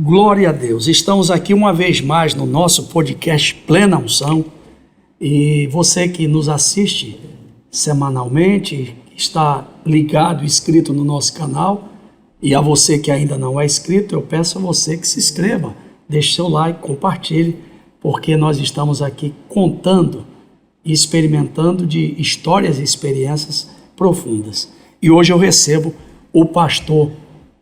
Glória a Deus. Estamos aqui uma vez mais no nosso podcast Plena Unção. E você que nos assiste semanalmente, está ligado, inscrito no nosso canal, e a você que ainda não é inscrito, eu peço a você que se inscreva, deixe seu like, compartilhe, porque nós estamos aqui contando e experimentando de histórias e experiências profundas. E hoje eu recebo o pastor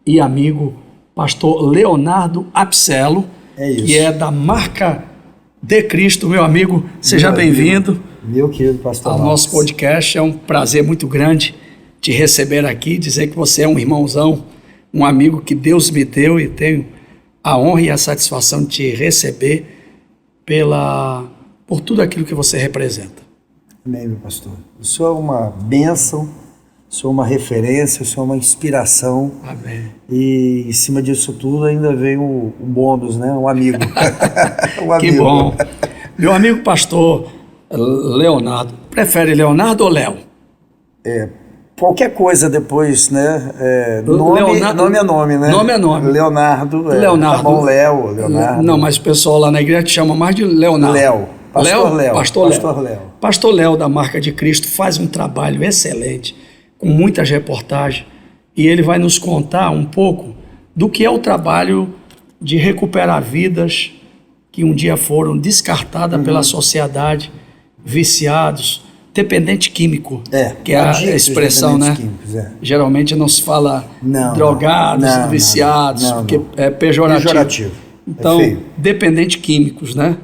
e amigo, pastor Leonardo Apicelo, que é da Marca de Cristo. Meu amigo, seja bem-vindo. Meu querido pastor ao nosso podcast. É um prazer muito grande te receber aqui, dizer que você é um irmãozão, um amigo que Deus me deu, e tenho a honra e a satisfação de te receber por tudo aquilo que você representa. Amém, meu pastor. O senhor é uma bênção, o senhor é uma referência, o senhor é uma inspiração. Amém. E em cima disso tudo ainda vem o bônus, né? Um amigo. Que bom. Meu amigo pastor Leonardo, prefere Leonardo ou Léo? Qualquer coisa depois, né? Nome é nome, né? Nome é nome. Leonardo. Leonardo. Tá bom, Léo, Leonardo. Não, mas o pessoal lá na igreja te chama mais de Leonardo. Léo. Pastor Léo. Pastor Léo, da Marca de Cristo, faz um trabalho excelente, com muitas reportagens, e ele vai nos contar um pouco do que é o trabalho de recuperar vidas que um dia foram descartadas pela sociedade, viciados, dependente químico, que é a expressão, né? Geralmente não se fala drogados, viciados, porque é pejorativo. Então, dependente químicos, né?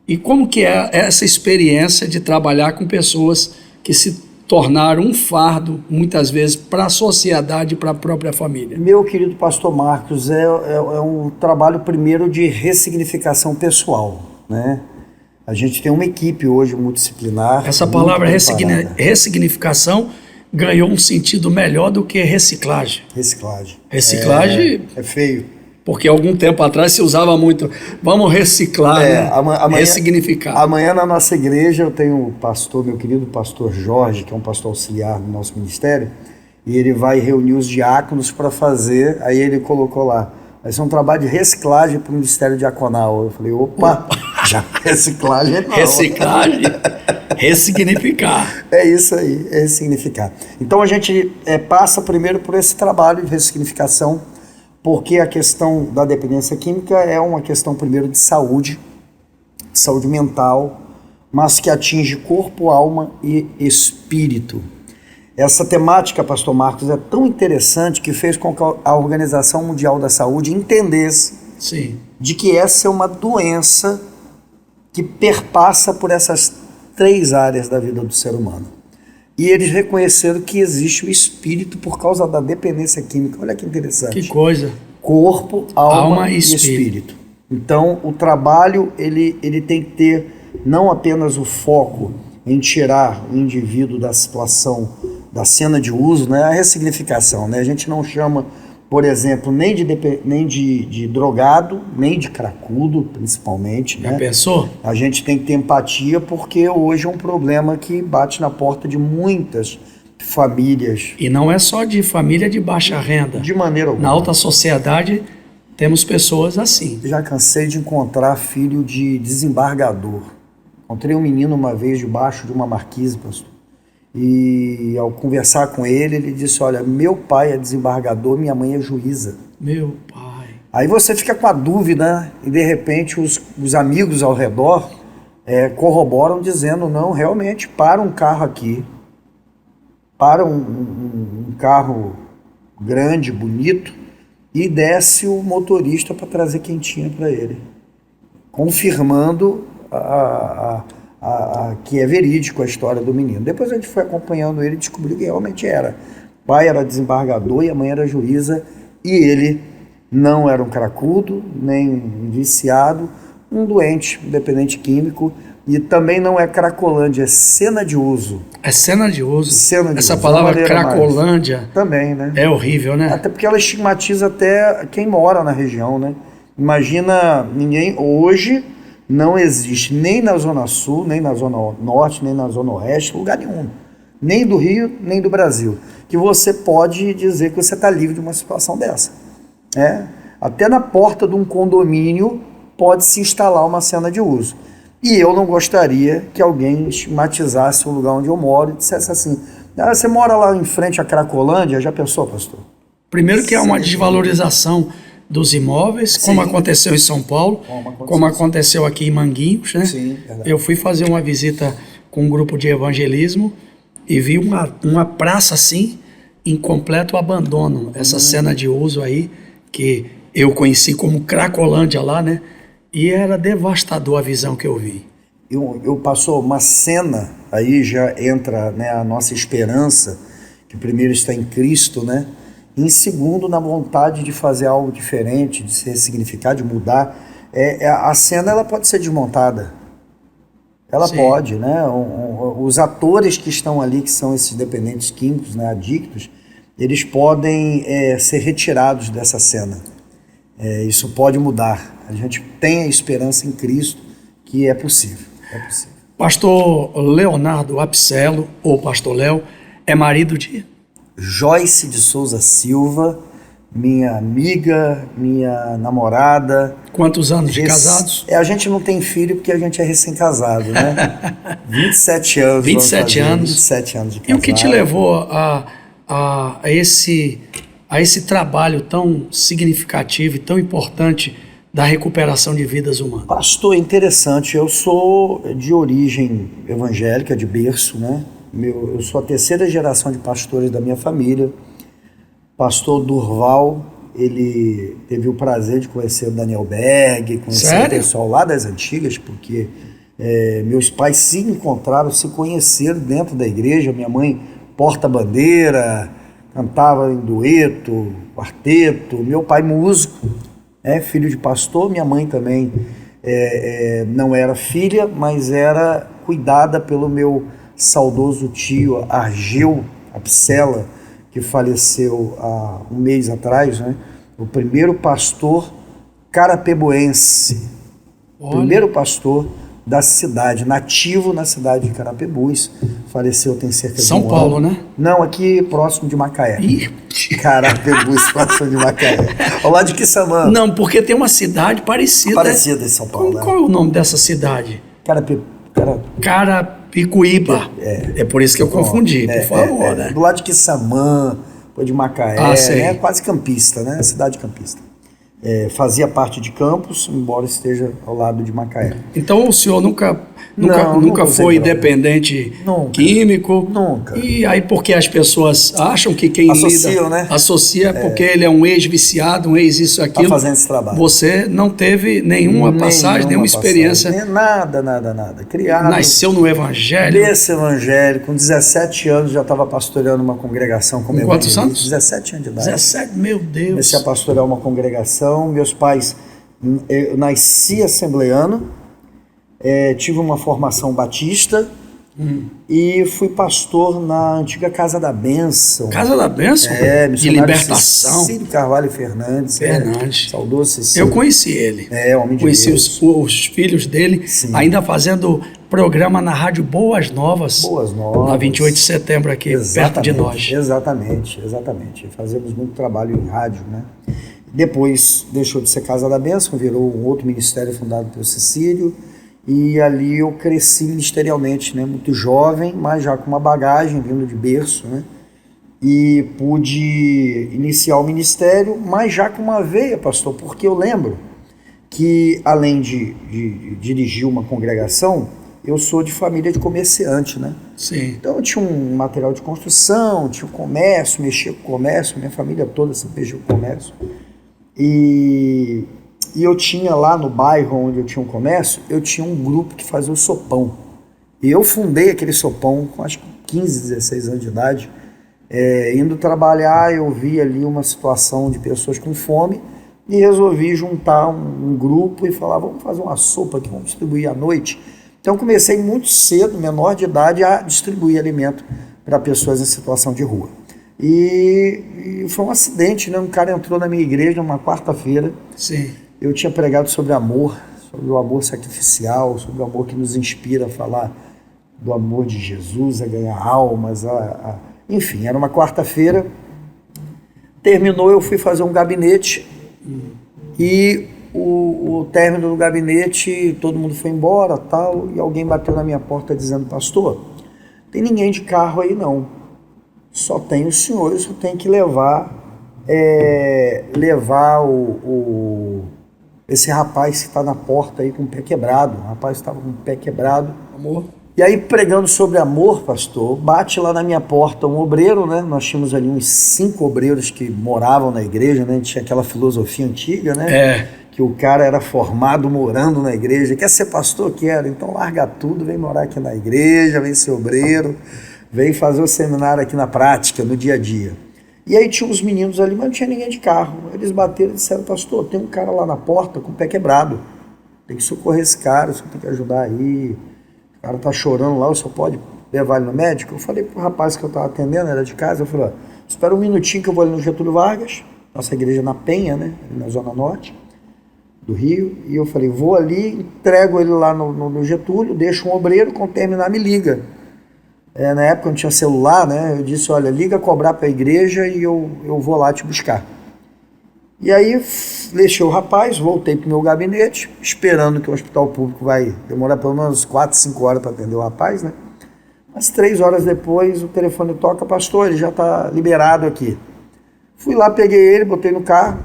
E como que é essa experiência de trabalhar com pessoas que se tornaram um fardo, muitas vezes, para a sociedade e para a própria família? Meu querido pastor Marcos, é um trabalho primeiro de ressignificação pessoal, né? A gente tem uma equipe hoje multidisciplinar. Essa palavra ressignificação ganhou um sentido melhor do que reciclagem. Reciclagem é feio. Porque algum tempo atrás se usava muito, vamos reciclar, ressignificar. Amanhã na nossa igreja eu tenho o pastor, meu querido pastor Jorge, que é um pastor auxiliar do nosso ministério, e ele vai reunir os diáconos para fazer, aí ele colocou lá, vai ser um trabalho de reciclagem para o ministério diaconal. Eu falei, opa. Já reciclagem não. Reciclagem, ressignificar. É isso aí, é ressignificar. Então a gente passa primeiro por esse trabalho de ressignificação, porque a questão da dependência química é uma questão primeiro de saúde mental, mas que atinge corpo, alma e espírito. Essa temática, pastor Marcos, é tão interessante que fez com que a Organização Mundial da Saúde entendesse de que essa é uma doença que perpassa por essas 3 áreas da vida do ser humano. E eles reconheceram que existe o espírito por causa da dependência química. Olha que interessante. Que coisa. Corpo, alma e espírito. Então, o trabalho ele tem que ter não apenas o foco em tirar o indivíduo da situação, da cena de uso, né? A ressignificação, né? A gente não chama, por exemplo, nem de drogado, nem de cracudo, principalmente. Já né? pensou? A gente tem que ter empatia, porque hoje é um problema que bate na porta de muitas famílias. E não é só de família de baixa renda. De maneira alguma. Na alta sociedade temos pessoas assim. Já cansei de encontrar filho de desembargador. Encontrei um menino uma vez debaixo de uma marquise, pastor. E ao conversar com ele, ele disse, olha, meu pai é desembargador, minha mãe é juíza. Meu pai. Aí você fica com a dúvida, e de repente os amigos ao redor corroboram dizendo, não, realmente, para um carro aqui, para um carro grande, bonito, e desce o motorista para trazer quentinha para ele, confirmando que é verídico a história do menino. Depois a gente foi acompanhando ele e descobriu que realmente era. O pai era desembargador e a mãe era juíza, e ele não era um cracudo, nem um viciado, um doente, um dependente químico, e também não é cracolândia, é cena de uso. É cena de uso. Essa uso. Palavra cracolândia também, né? É horrível, né? Até porque ela estigmatiza até quem mora na região, né? Imagina, hoje não existe nem na Zona Sul, nem na Zona Norte, nem na Zona Oeste, lugar nenhum. Nem do Rio, nem do Brasil. Que você pode dizer que você está livre de uma situação dessa. Até na porta de um condomínio pode se instalar uma cena de uso. E eu não gostaria que alguém estigmatizasse o lugar onde eu moro e dissesse assim, você mora lá em frente à Cracolândia? Já pensou, pastor? Primeiro que há uma desvalorização dos imóveis, como aconteceu em São Paulo, como aconteceu aqui em Manguinhos, né? Sim, verdade. Eu fui fazer uma visita com um grupo de evangelismo e vi uma praça assim, em completo abandono. Essa cena de uso aí, que eu conheci como Cracolândia lá, né? E era devastador a visão que eu vi. Eu passou uma cena, aí já entra, né, a nossa esperança, que primeiro está em Cristo, né? Em segundo, na vontade de fazer algo diferente, de se ressignificar, de mudar. A cena ela pode ser desmontada. Ela Sim. pode, né? Os atores que estão ali, que são esses dependentes químicos, né, adictos, eles podem ser retirados dessa cena. Isso pode mudar. A gente tem a esperança em Cristo que é possível. É possível. Pastor Leonardo Apicelo, ou Pastor Léo, é marido de... Joyce de Souza Silva, minha amiga, minha namorada. Quantos anos de casados? A gente não tem filho porque a gente é recém-casado, né? 27 anos. 27 anos. 27 anos de casado. E o que te levou a esse trabalho tão significativo e tão importante da recuperação de vidas humanas? Pastor, interessante. Eu sou de origem evangélica, de berço, né? Eu sou a terceira geração de pastores da minha família. Pastor Durval, ele teve o prazer de conhecer o Daniel Berg, conhecer o pessoal lá das antigas, porque meus pais se encontraram, se conheceram dentro da igreja. Minha mãe porta-bandeira, cantava em dueto, quarteto. Meu pai músico, filho de pastor. Minha mãe também não era filha, mas era cuidada pelo meu saudoso tio Argeu Apicela, que faleceu há um mês atrás, né? O primeiro pastor carapeboense, primeiro pastor da cidade, nativo na cidade de Carapebus, faleceu tem cerca de São Paulo, né? Não, aqui próximo de Macaé. Ih. Carapebus, próximo de Macaé. Ao lado de Quissamã. Não, porque tem uma cidade parecida. Parecida em São Paulo. Qual é o nome dessa cidade? Carapicuíba. É por isso que eu confundi, por favor, né? Do lado de Quissamã, de Macaé, né? Quase campista, né? Cidade campista. Fazia parte de Campos, embora esteja ao lado de Macaé. Então o senhor nunca foi dependente químico? Nunca. E aí porque as pessoas acham que quem associam, né? Associa porque ele é um ex-viciado, um ex-isso, aquilo. Tá fazendo esse trabalho. Você não teve nenhuma passagem, nenhuma experiência. Nada. Criado. Nasceu no evangelho. Desse evangelho, com 17 anos já estava pastoreando uma congregação. Com quantos anos? 17 anos de idade. 17, meu Deus. Comecei a pastorear uma congregação. Meus pais, eu nasci assembleano, tive uma formação batista e fui pastor na antiga Casa da Bênção. Casa da Bênção? De libertação. Cecílio Carvalho Fernandes. Saudoso Cecílio. Eu conheci ele. Homem de conheci Deus. os filhos dele, Sim. ainda fazendo programa na rádio Boas Novas. Na 28 de setembro aqui, perto de nós. Exatamente. Fazemos muito trabalho em rádio, né? Depois deixou de ser Casa da Bênção, virou um outro ministério fundado pelo Cecílio, e ali eu cresci ministerialmente, né? Muito jovem, mas já com uma bagagem vindo de berço, né? E pude iniciar o ministério, mas já com uma veia, pastor, porque eu lembro que além de dirigir uma congregação, eu sou de família de comerciante, né? Sim. Então eu tinha um material de construção, tinha um comércio, mexia com comércio, minha família toda sempre mexia com comércio. E eu tinha lá no bairro onde eu tinha um comércio, eu tinha um grupo que fazia o sopão. E eu fundei aquele sopão com acho que 15, 16 anos de idade. Indo trabalhar, eu vi ali uma situação de pessoas com fome e resolvi juntar um grupo e falar, vamos fazer uma sopa aqui, vamos distribuir à noite. Então comecei muito cedo, menor de idade, a distribuir alimento para pessoas em situação de rua. E foi um acidente, né? Um cara entrou na minha igreja numa quarta-feira. Sim. Eu tinha pregado sobre amor, sobre o amor sacrificial, sobre o amor que nos inspira a falar do amor de Jesus, a ganhar almas, enfim, era uma quarta-feira. Terminou, eu fui fazer um gabinete E o término do gabinete, todo mundo foi embora, tal, e alguém bateu na minha porta dizendo: pastor, tem ninguém de carro aí não, só tem o senhor, eu só tenho que levar esse rapaz que está na porta aí com o pé quebrado. O rapaz estava com o pé quebrado. Amor. E aí, pregando sobre amor, pastor, bate lá na minha porta um obreiro, né? Nós tínhamos ali uns 5 obreiros que moravam na igreja, né? Tinha aquela filosofia antiga, né? Que o cara era formado morando na igreja. Quer ser pastor? Quero. Então larga tudo, vem morar aqui na igreja, vem ser obreiro, vem fazer o seminário aqui na prática, no dia a dia. E aí tinha uns meninos ali, mas não tinha ninguém de carro. Eles bateram e disseram: pastor, tem um cara lá na porta com o pé quebrado. Tem que socorrer esse cara, você tem que ajudar aí. O cara tá chorando lá, o senhor pode levar ele no médico? Eu falei pro rapaz que eu tava atendendo, era de casa, eu falei: espera um minutinho que eu vou ali no Getúlio Vargas, nossa igreja na Penha, né, na Zona Norte do Rio, e eu falei: vou ali, entrego ele lá no Getúlio, deixo um obreiro, quando terminar me liga. Na época não tinha celular, né, eu disse: olha, liga cobrar para a igreja e eu vou lá te buscar. E aí deixei o rapaz, voltei para o meu gabinete, esperando que o hospital público vai demorar pelo menos 4, 5 horas para atender o rapaz, né? Mas 3 horas depois o telefone toca: pastor, ele já está liberado aqui. Fui lá, peguei ele, botei no carro,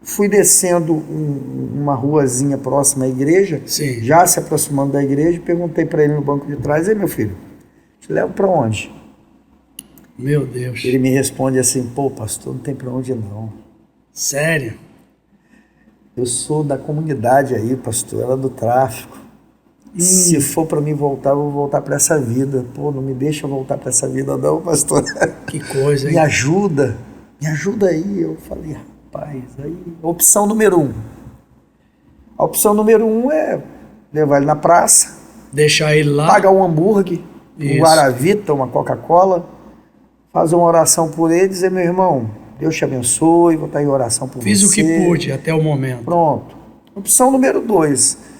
fui descendo uma ruazinha próxima à igreja, Sim. Já se aproximando da igreja, perguntei para ele no banco de trás: ei, meu filho, te levo para onde? Meu Deus. Ele me responde assim: pô, pastor, não tem para onde não. Sério? Eu sou da comunidade aí, pastor, ela é do tráfico. Se for para mim voltar, eu vou voltar para essa vida. Pô, não me deixa voltar para essa vida não, pastor. Que coisa, hein? Me ajuda aí. Eu falei: rapaz, aí... Opção número 1. A opção número 1 é levar ele na praça, deixar ele lá, pagar um hambúrguer, Isso. um Guaravita, uma Coca-Cola, fazer uma oração por ele e dizer: meu irmão, Deus te abençoe, vou estar em oração por Fiz você. o que pude até o momento. Pronto. Opção número 2.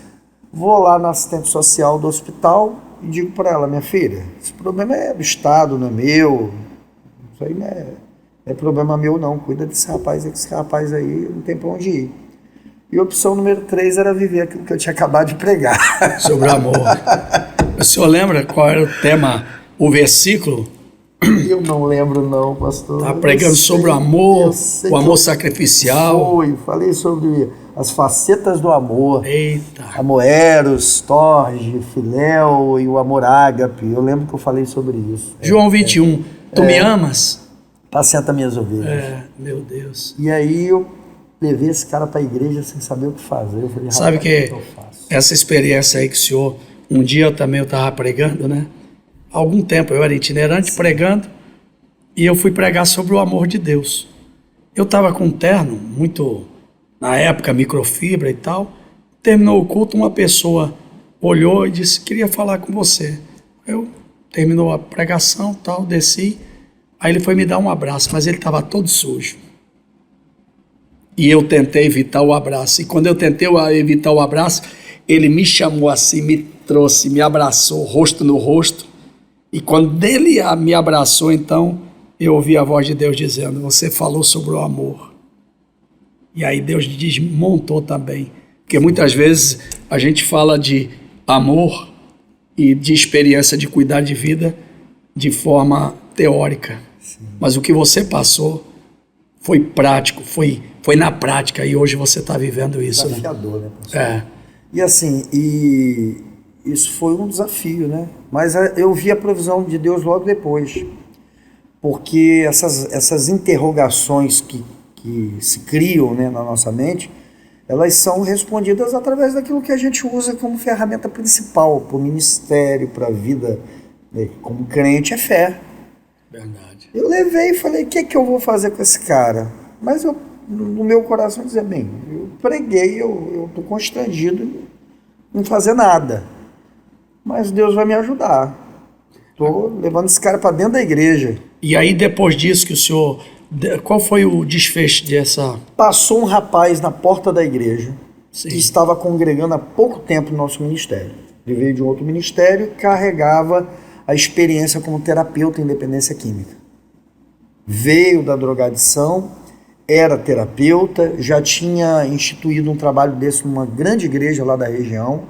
Vou lá na assistente social do hospital e digo para ela: minha filha, esse problema é do Estado, não é meu. Isso aí não é problema meu não. Cuida desse rapaz aí, que esse rapaz aí não tem para onde ir. E a opção número 3 era viver aquilo que eu tinha acabado de pregar. Sobre o amor. O senhor lembra qual era o tema, o versículo? Eu não lembro não, pastor. Está pregando sobre o amor sacrificial. Falei sobre as facetas do amor. Eita. Amor eros, torge, filéu e o amor ágape. Eu lembro que eu falei sobre isso. João 21, tu me amas? Apacenta minhas ovelhas. Meu Deus. E aí eu levei esse cara para a igreja sem saber o que fazer. Eu falei: sabe que eu faço? Essa experiência aí que o senhor, um dia eu estava pregando, né? Há algum tempo eu era itinerante pregando e eu fui pregar sobre o amor de Deus. Eu estava com um terno, muito, na época, microfibra e tal. Terminou o culto, uma pessoa olhou e disse: queria falar com você. Terminou a pregação, tal, desci. Aí ele foi me dar um abraço, mas ele estava todo sujo. E eu tentei evitar o abraço. E quando eu tentei evitar o abraço, ele me chamou assim, me trouxe, me abraçou, rosto no rosto. E quando ele me abraçou, então, eu ouvi a voz de Deus dizendo: você falou sobre o amor. E aí Deus desmontou também. Porque muitas vezes a gente fala de amor e de experiência de cuidar de vida de forma teórica. Sim. Mas o que você passou foi prático, foi na prática, e hoje você está vivendo isso. Desafiador, né, pastor? E assim, isso foi um desafio, né? Mas eu vi a provisão de Deus logo depois. Porque essas interrogações que se criam, né, na nossa mente, elas são respondidas através daquilo que a gente usa como ferramenta principal para o ministério, para a vida, né, como crente, é fé. Verdade. Eu levei e falei: o que é que eu vou fazer com esse cara? Mas eu, no meu coração, dizia: bem, eu preguei, eu estou constrangido em não fazer nada. Mas Deus vai me ajudar. Estou levando esse cara para dentro da igreja. E aí, depois disso que o senhor... Qual foi o desfecho dessa... Passou um rapaz na porta da igreja, Sim. que estava congregando há pouco tempo no nosso ministério. Ele veio de um outro ministério e carregava a experiência como terapeuta em dependência química. Veio da drogadição, era terapeuta, já tinha instituído um trabalho desse numa grande igreja lá da região.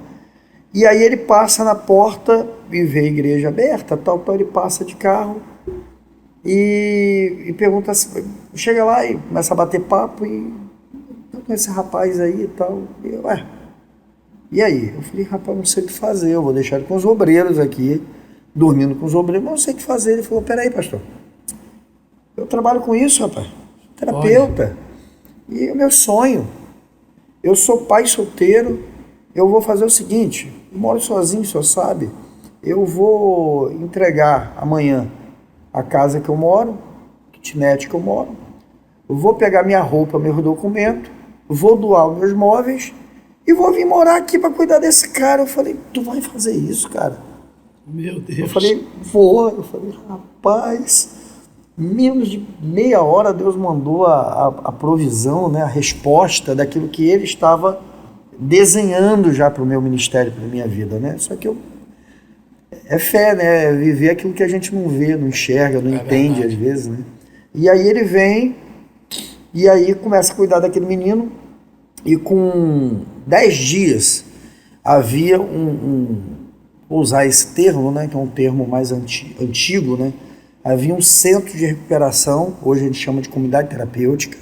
E aí ele passa na porta e vê a igreja aberta, tal, ele passa de carro e pergunta assim, chega lá e começa a bater papo e com esse rapaz aí e tal. E eu, e aí? Eu falei, rapaz, não sei o que fazer, eu vou deixar ele com os obreiros aqui, dormindo com os obreiros, mas não sei o que fazer. Ele falou, peraí, pastor, eu trabalho com isso, rapaz, terapeuta, e é o meu sonho, eu sou pai solteiro, eu vou fazer o seguinte, eu moro sozinho, o senhor sabe, eu vou entregar amanhã a casa que eu moro, kitnet que eu moro, eu vou pegar minha roupa, meu documento, vou doar os meus móveis e vou vir morar aqui para cuidar desse cara. Eu falei, tu vai fazer isso, cara? Meu Deus. Eu falei, vou. Eu falei, rapaz, menos de meia hora Deus mandou a provisão, né, a resposta daquilo que ele estava desenhando já para o meu ministério, para a minha vida, né? Só que é fé, né? É viver aquilo que a gente não vê, não enxerga, não entende verdade. Às vezes, né? E aí ele vem e aí começa a cuidar daquele menino e com 10 dias havia vou usar esse termo, né? Que é um termo mais antigo, né? Havia um centro de recuperação, hoje a gente chama de comunidade terapêutica,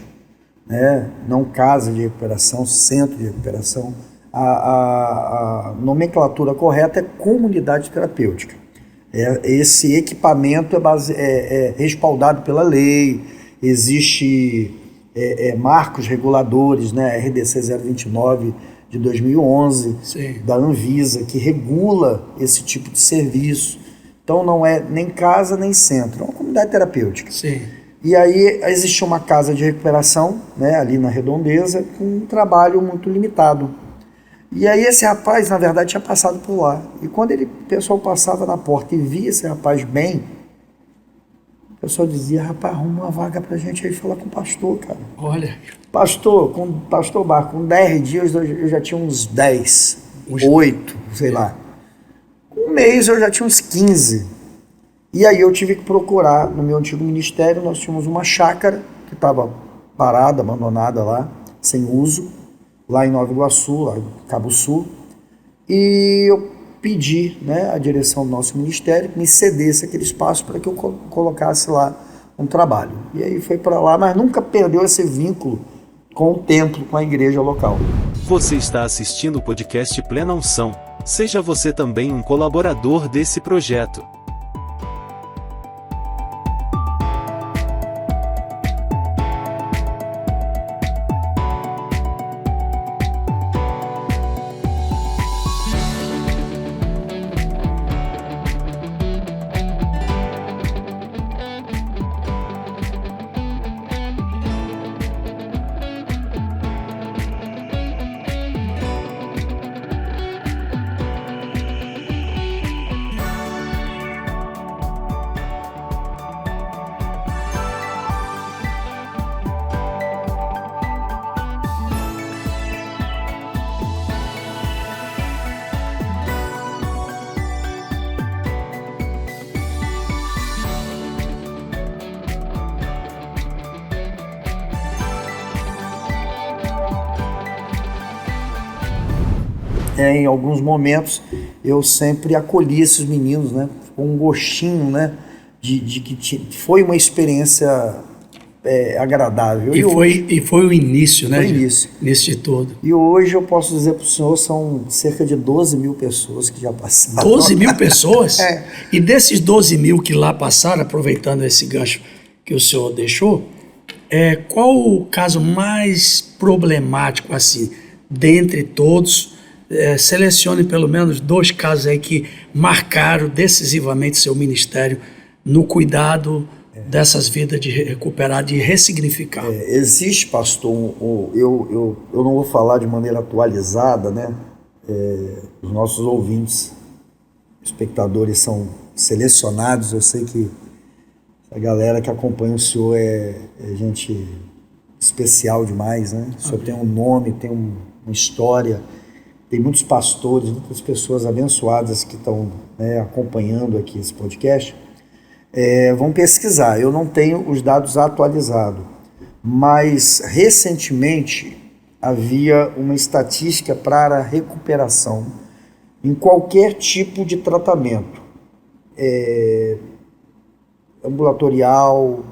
né? Não casa de recuperação, centro de recuperação. A nomenclatura correta é comunidade terapêutica. Esse equipamento é respaldado pela lei, existe marcos reguladores, né? RDC 029 de 2011, sim, da Anvisa, que regula esse tipo de serviço. Então não é nem casa nem centro, é uma comunidade terapêutica. Sim. E aí existe uma casa de recuperação, né, ali na Redondeza, com um trabalho muito limitado. E aí esse rapaz, na verdade, tinha passado por lá. E quando o pessoal passava na porta e via esse rapaz bem, o pessoal dizia, rapaz, arruma uma vaga pra gente aí falar com o pastor, cara. Olha. Pastor Bar, com 10 dias eu já tinha uns 10, 8, sei lá. Com um mês eu já tinha uns 15. E aí eu tive que procurar, no meu antigo ministério, nós tínhamos uma chácara que estava parada, abandonada lá, sem uso, lá em Nova Iguaçu, lá em Cabo Sul. E eu pedi, né, a direção do nosso ministério que me cedesse aquele espaço para que eu colocasse lá um trabalho. E aí foi para lá, mas nunca perdeu esse vínculo com o templo, com a igreja local. Você está assistindo o podcast Plena Unção. Seja você também um colaborador desse projeto. Em alguns momentos eu sempre acolhi esses meninos, né, com um gostinho, né, de que foi uma experiência agradável. E foi o início, né? Foi o início de tudo. E hoje eu posso dizer para o senhor, são cerca de 12 mil pessoas que já passaram. 12 mil pessoas? E desses 12 mil que lá passaram, aproveitando esse gancho que o senhor deixou, qual o caso mais problemático, assim, dentre todos? Selecione pelo menos 2 casos aí que marcaram decisivamente seu ministério no cuidado dessas vidas de recuperar, de ressignificar. Existe, pastor, eu não vou falar de maneira atualizada, né? Os nossos ouvintes, espectadores são selecionados, eu sei que a galera que acompanha o senhor é gente especial demais, né? O senhor tem um nome, tem uma história. Tem muitos pastores, muitas pessoas abençoadas que estão, né, acompanhando aqui esse podcast. Vão pesquisar. Eu não tenho os dados atualizados, mas recentemente havia uma estatística para a recuperação em qualquer tipo de tratamento, ambulatorial,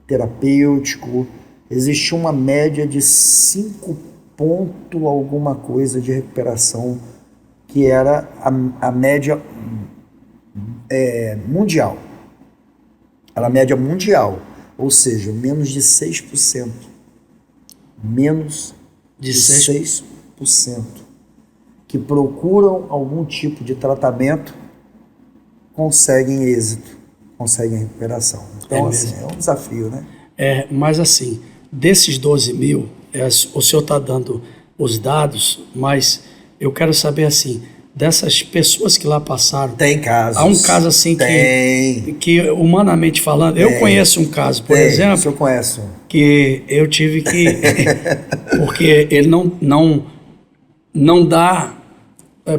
terapêutico. Existe uma média de 5 ponto alguma coisa de recuperação, que era a média mundial. Era a média mundial, ou seja, menos de 6%. Menos de 6% que procuram algum tipo de tratamento conseguem êxito, conseguem recuperação. Então, assim, é um desafio, né? Mas assim, desses 12 mil, o senhor está dando os dados, mas eu quero saber assim, dessas pessoas que lá passaram. Tem casos. Há um caso assim que humanamente falando, eu conheço um caso, por exemplo. O senhor conhece? Que eu tive que. Porque ele não dá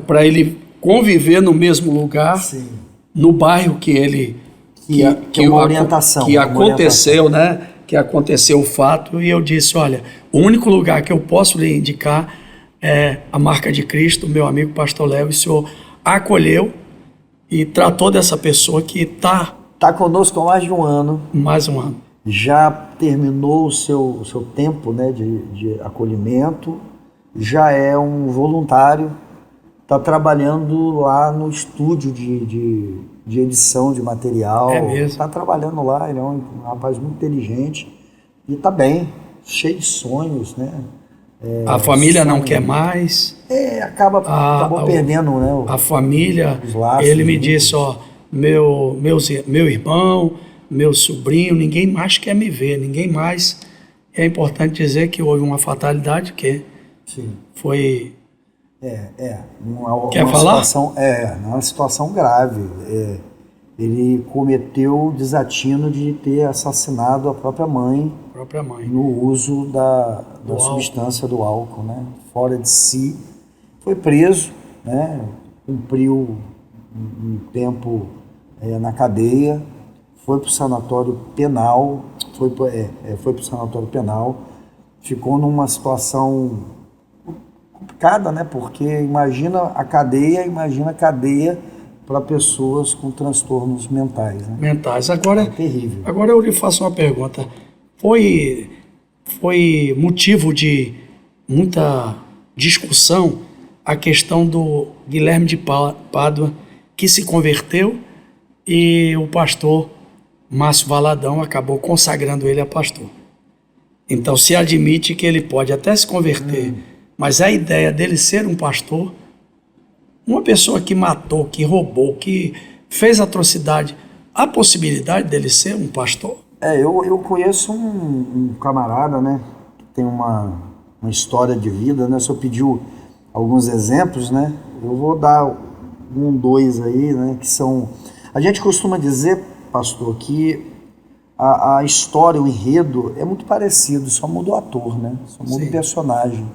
para ele conviver no mesmo lugar, sim, no bairro que ele. Que é uma orientação. Que aconteceu, né? Que aconteceu o fato, e eu disse: olha, o único lugar que eu posso lhe indicar é a Marca de Cristo, meu amigo Pastor Léo, e o senhor acolheu e tratou dessa pessoa que está conosco há mais de um ano. Mais um ano. Já terminou o seu tempo, né, de acolhimento, já é um voluntário, está trabalhando lá no estúdio de edição de material. É mesmo? Está trabalhando lá, ele é um rapaz muito inteligente e está bem, cheio de sonhos, né? A família não quer mais. Acabou perdendo, né? A família, os laços, ele me disse, ó, meu irmão, meu sobrinho, ninguém mais quer me ver, ninguém mais. É importante dizer que houve uma fatalidade, que sim, foi... Quer falar? Uma situação grave. Ele cometeu o desatino de ter assassinado a própria mãe no uso da substância do álcool, né? Fora de si. Foi preso, né? Cumpriu um tempo na cadeia, foi para o sanatório penal, foi para o sanatório penal, ficou numa situação complicada, né? Porque imagina cadeia para pessoas com transtornos mentais, né? Mentais. Agora, é terrível. Agora eu lhe faço uma pergunta. Foi motivo de muita discussão a questão do Guilherme de Pádua, que se converteu, e o pastor Márcio Valadão acabou consagrando ele a pastor. Então se admite que ele pode até se converter, mas a ideia dele ser um pastor, uma pessoa que matou, que roubou, que fez atrocidade, há possibilidade dele ser um pastor? Eu conheço um camarada, né, que tem uma história de vida, né? O senhor pediu alguns exemplos, né? Eu vou dar dois aí, né, que são... A gente costuma dizer, pastor, que a história, o enredo é muito parecido, só muda o ator, né? Só muda o personagem.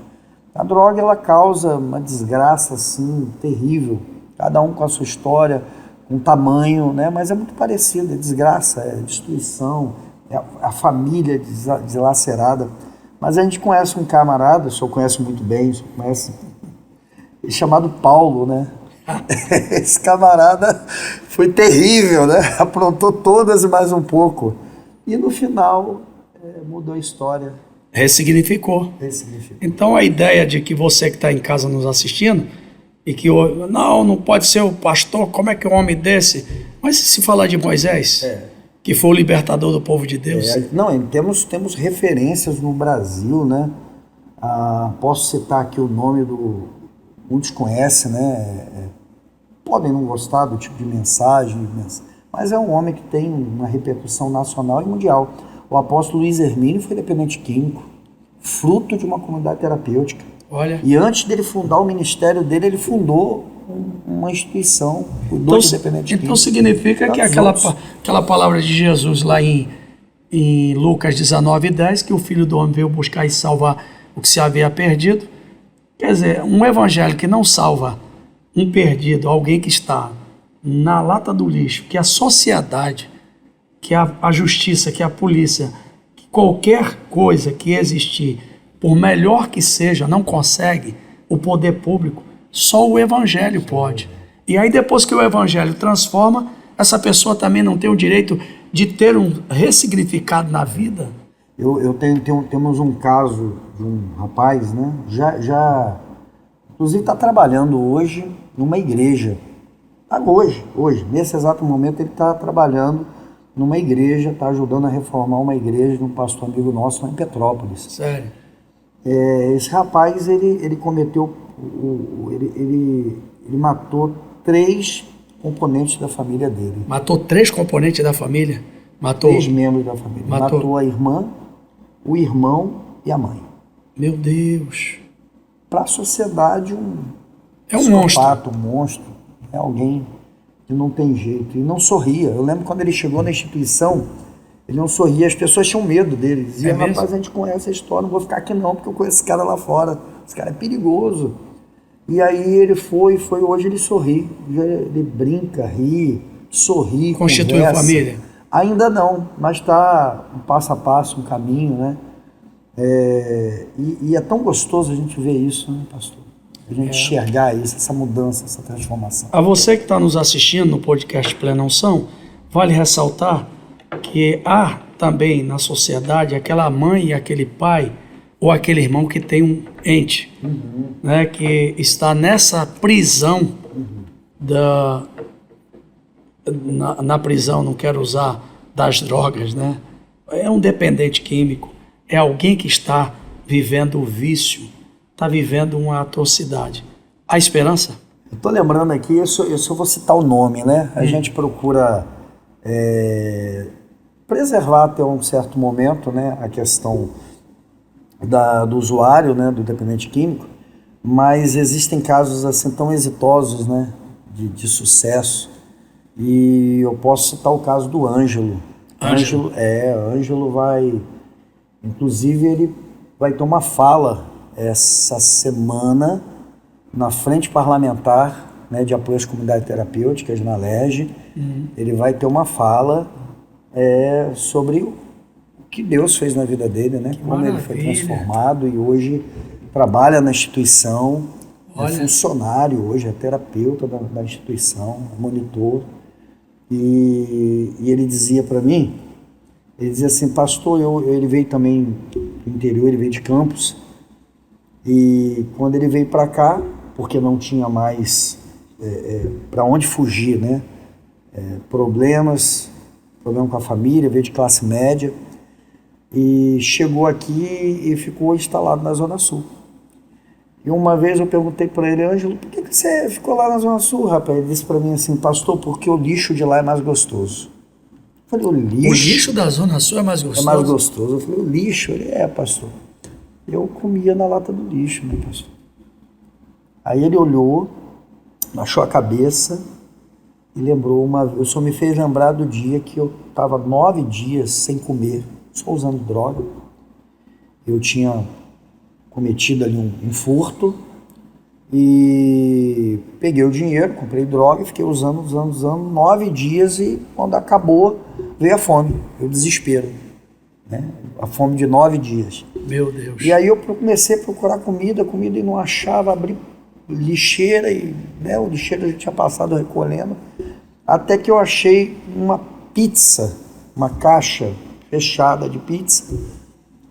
A droga, ela causa uma desgraça, assim, terrível. Cada um com a sua história, com tamanho, né? Mas é muito parecido, é desgraça, é destruição, é a família dilacerada. Mas a gente conhece um camarada, o senhor conhece muito bem, o senhor conhece, chamado Paulo, né? Esse camarada foi terrível, né? Aprontou todas e mais um pouco. E no final, mudou a história. Ressignificou. Então a ideia de que você que está em casa nos assistindo, e que não pode ser o pastor, como é que um homem desse? Mas se falar de Moisés, que foi o libertador do povo de Deus. Temos referências no Brasil, né? Posso citar aqui o nome muitos conhecem, né? Podem não gostar do tipo de mensagem, mas é um homem que tem uma repercussão nacional e mundial. O apóstolo Luiz Hermínio foi dependente químico, fruto de uma comunidade terapêutica. Olha. E antes dele fundar o ministério dele, ele fundou uma instituição, cuidou de dependente químico. Então significa que aquela palavra de Jesus lá em Lucas 19:10, que o Filho do Homem veio buscar e salvar o que se havia perdido. Quer dizer, um evangelho que não salva um perdido, alguém que está na lata do lixo, que a sociedade, que a justiça, que a polícia, que qualquer coisa que existir, por melhor que seja, não consegue o poder público, só o evangelho pode. E aí depois que o evangelho transforma, essa pessoa também não tem o direito de ter um ressignificado na vida. Temos um caso de um rapaz, né? Inclusive está trabalhando hoje numa igreja. Hoje, nesse exato momento ele está trabalhando numa igreja, está ajudando a reformar uma igreja de um pastor amigo nosso lá em Petrópolis. Sério? Esse rapaz, ele cometeu, ele matou 3 componentes da família dele. Matou 3 componentes da família? Matou 3 membros da família. Matou a irmã, o irmão e a mãe. Meu Deus. Para a sociedade, é um monstro. Um monstro. É alguém que não tem jeito. E não sorria. Eu lembro quando ele chegou na instituição, ele não sorria. As pessoas tinham medo dele. Diziam, rapaz, a gente conhece a história, não vou ficar aqui não, porque eu conheço esse cara lá fora. Esse cara é perigoso. E aí ele foi, hoje ele sorri. Ele brinca, ri, sorri, constituiu conversa. Família? Ainda não, mas está um passo a passo, um caminho, né? E é tão gostoso a gente ver isso, né, pastor? A gente enxergar isso, essa mudança, essa transformação. A você que está nos assistindo no podcast Plena Unção, vale ressaltar que há também na sociedade aquela mãe e aquele pai ou aquele irmão que tem um ente, né, que está nessa prisão na prisão, não quero usar das drogas, né? É um dependente químico, é alguém que está vivendo o vício, está vivendo uma atrocidade. Há esperança? Eu estou lembrando aqui, eu só vou citar o nome, né? A gente procura preservar até um certo momento, né, a questão do usuário, né, do dependente químico, mas existem casos assim tão exitosos, né, de sucesso. E eu posso citar o caso do Ângelo. Ângelo vai... Inclusive, ele vai ter uma fala essa semana na frente parlamentar, né, de apoio às comunidades terapêuticas, na LERJ. Ele vai ter uma fala sobre o que Deus fez na vida dele, né? Como ele foi transformado e hoje trabalha na instituição, é funcionário hoje, é terapeuta da instituição, é monitor. E ele dizia para mim, ele dizia assim, pastor, ele veio também do interior, ele veio de Campos, e quando ele veio para cá, porque não tinha mais para onde fugir, né? Problema com a família, veio de classe média, e chegou aqui e ficou instalado na Zona Sul. E uma vez eu perguntei para ele, Ângelo, por que você ficou lá na Zona Sul, rapaz? Ele disse para mim assim, pastor, porque o lixo de lá é mais gostoso. Eu falei, o lixo da Zona Sul é mais gostoso? É mais gostoso. Eu falei, o lixo? Ele pastor. Eu comia na lata do lixo, meu pastor. Aí ele olhou, baixou a cabeça e lembrou isso só me fez lembrar do dia que eu estava 9 dias sem comer, só usando droga. Eu tinha cometido ali um furto e peguei o dinheiro, comprei droga e fiquei usando 9 dias e quando acabou veio a fome, o desespero, né? A fome de 9 dias. Meu Deus. E aí eu comecei a procurar comida e não achava, abri lixeira e, né, o lixeiro a gente tinha passado recolhendo, até que eu achei uma pizza, uma caixa fechada de pizza.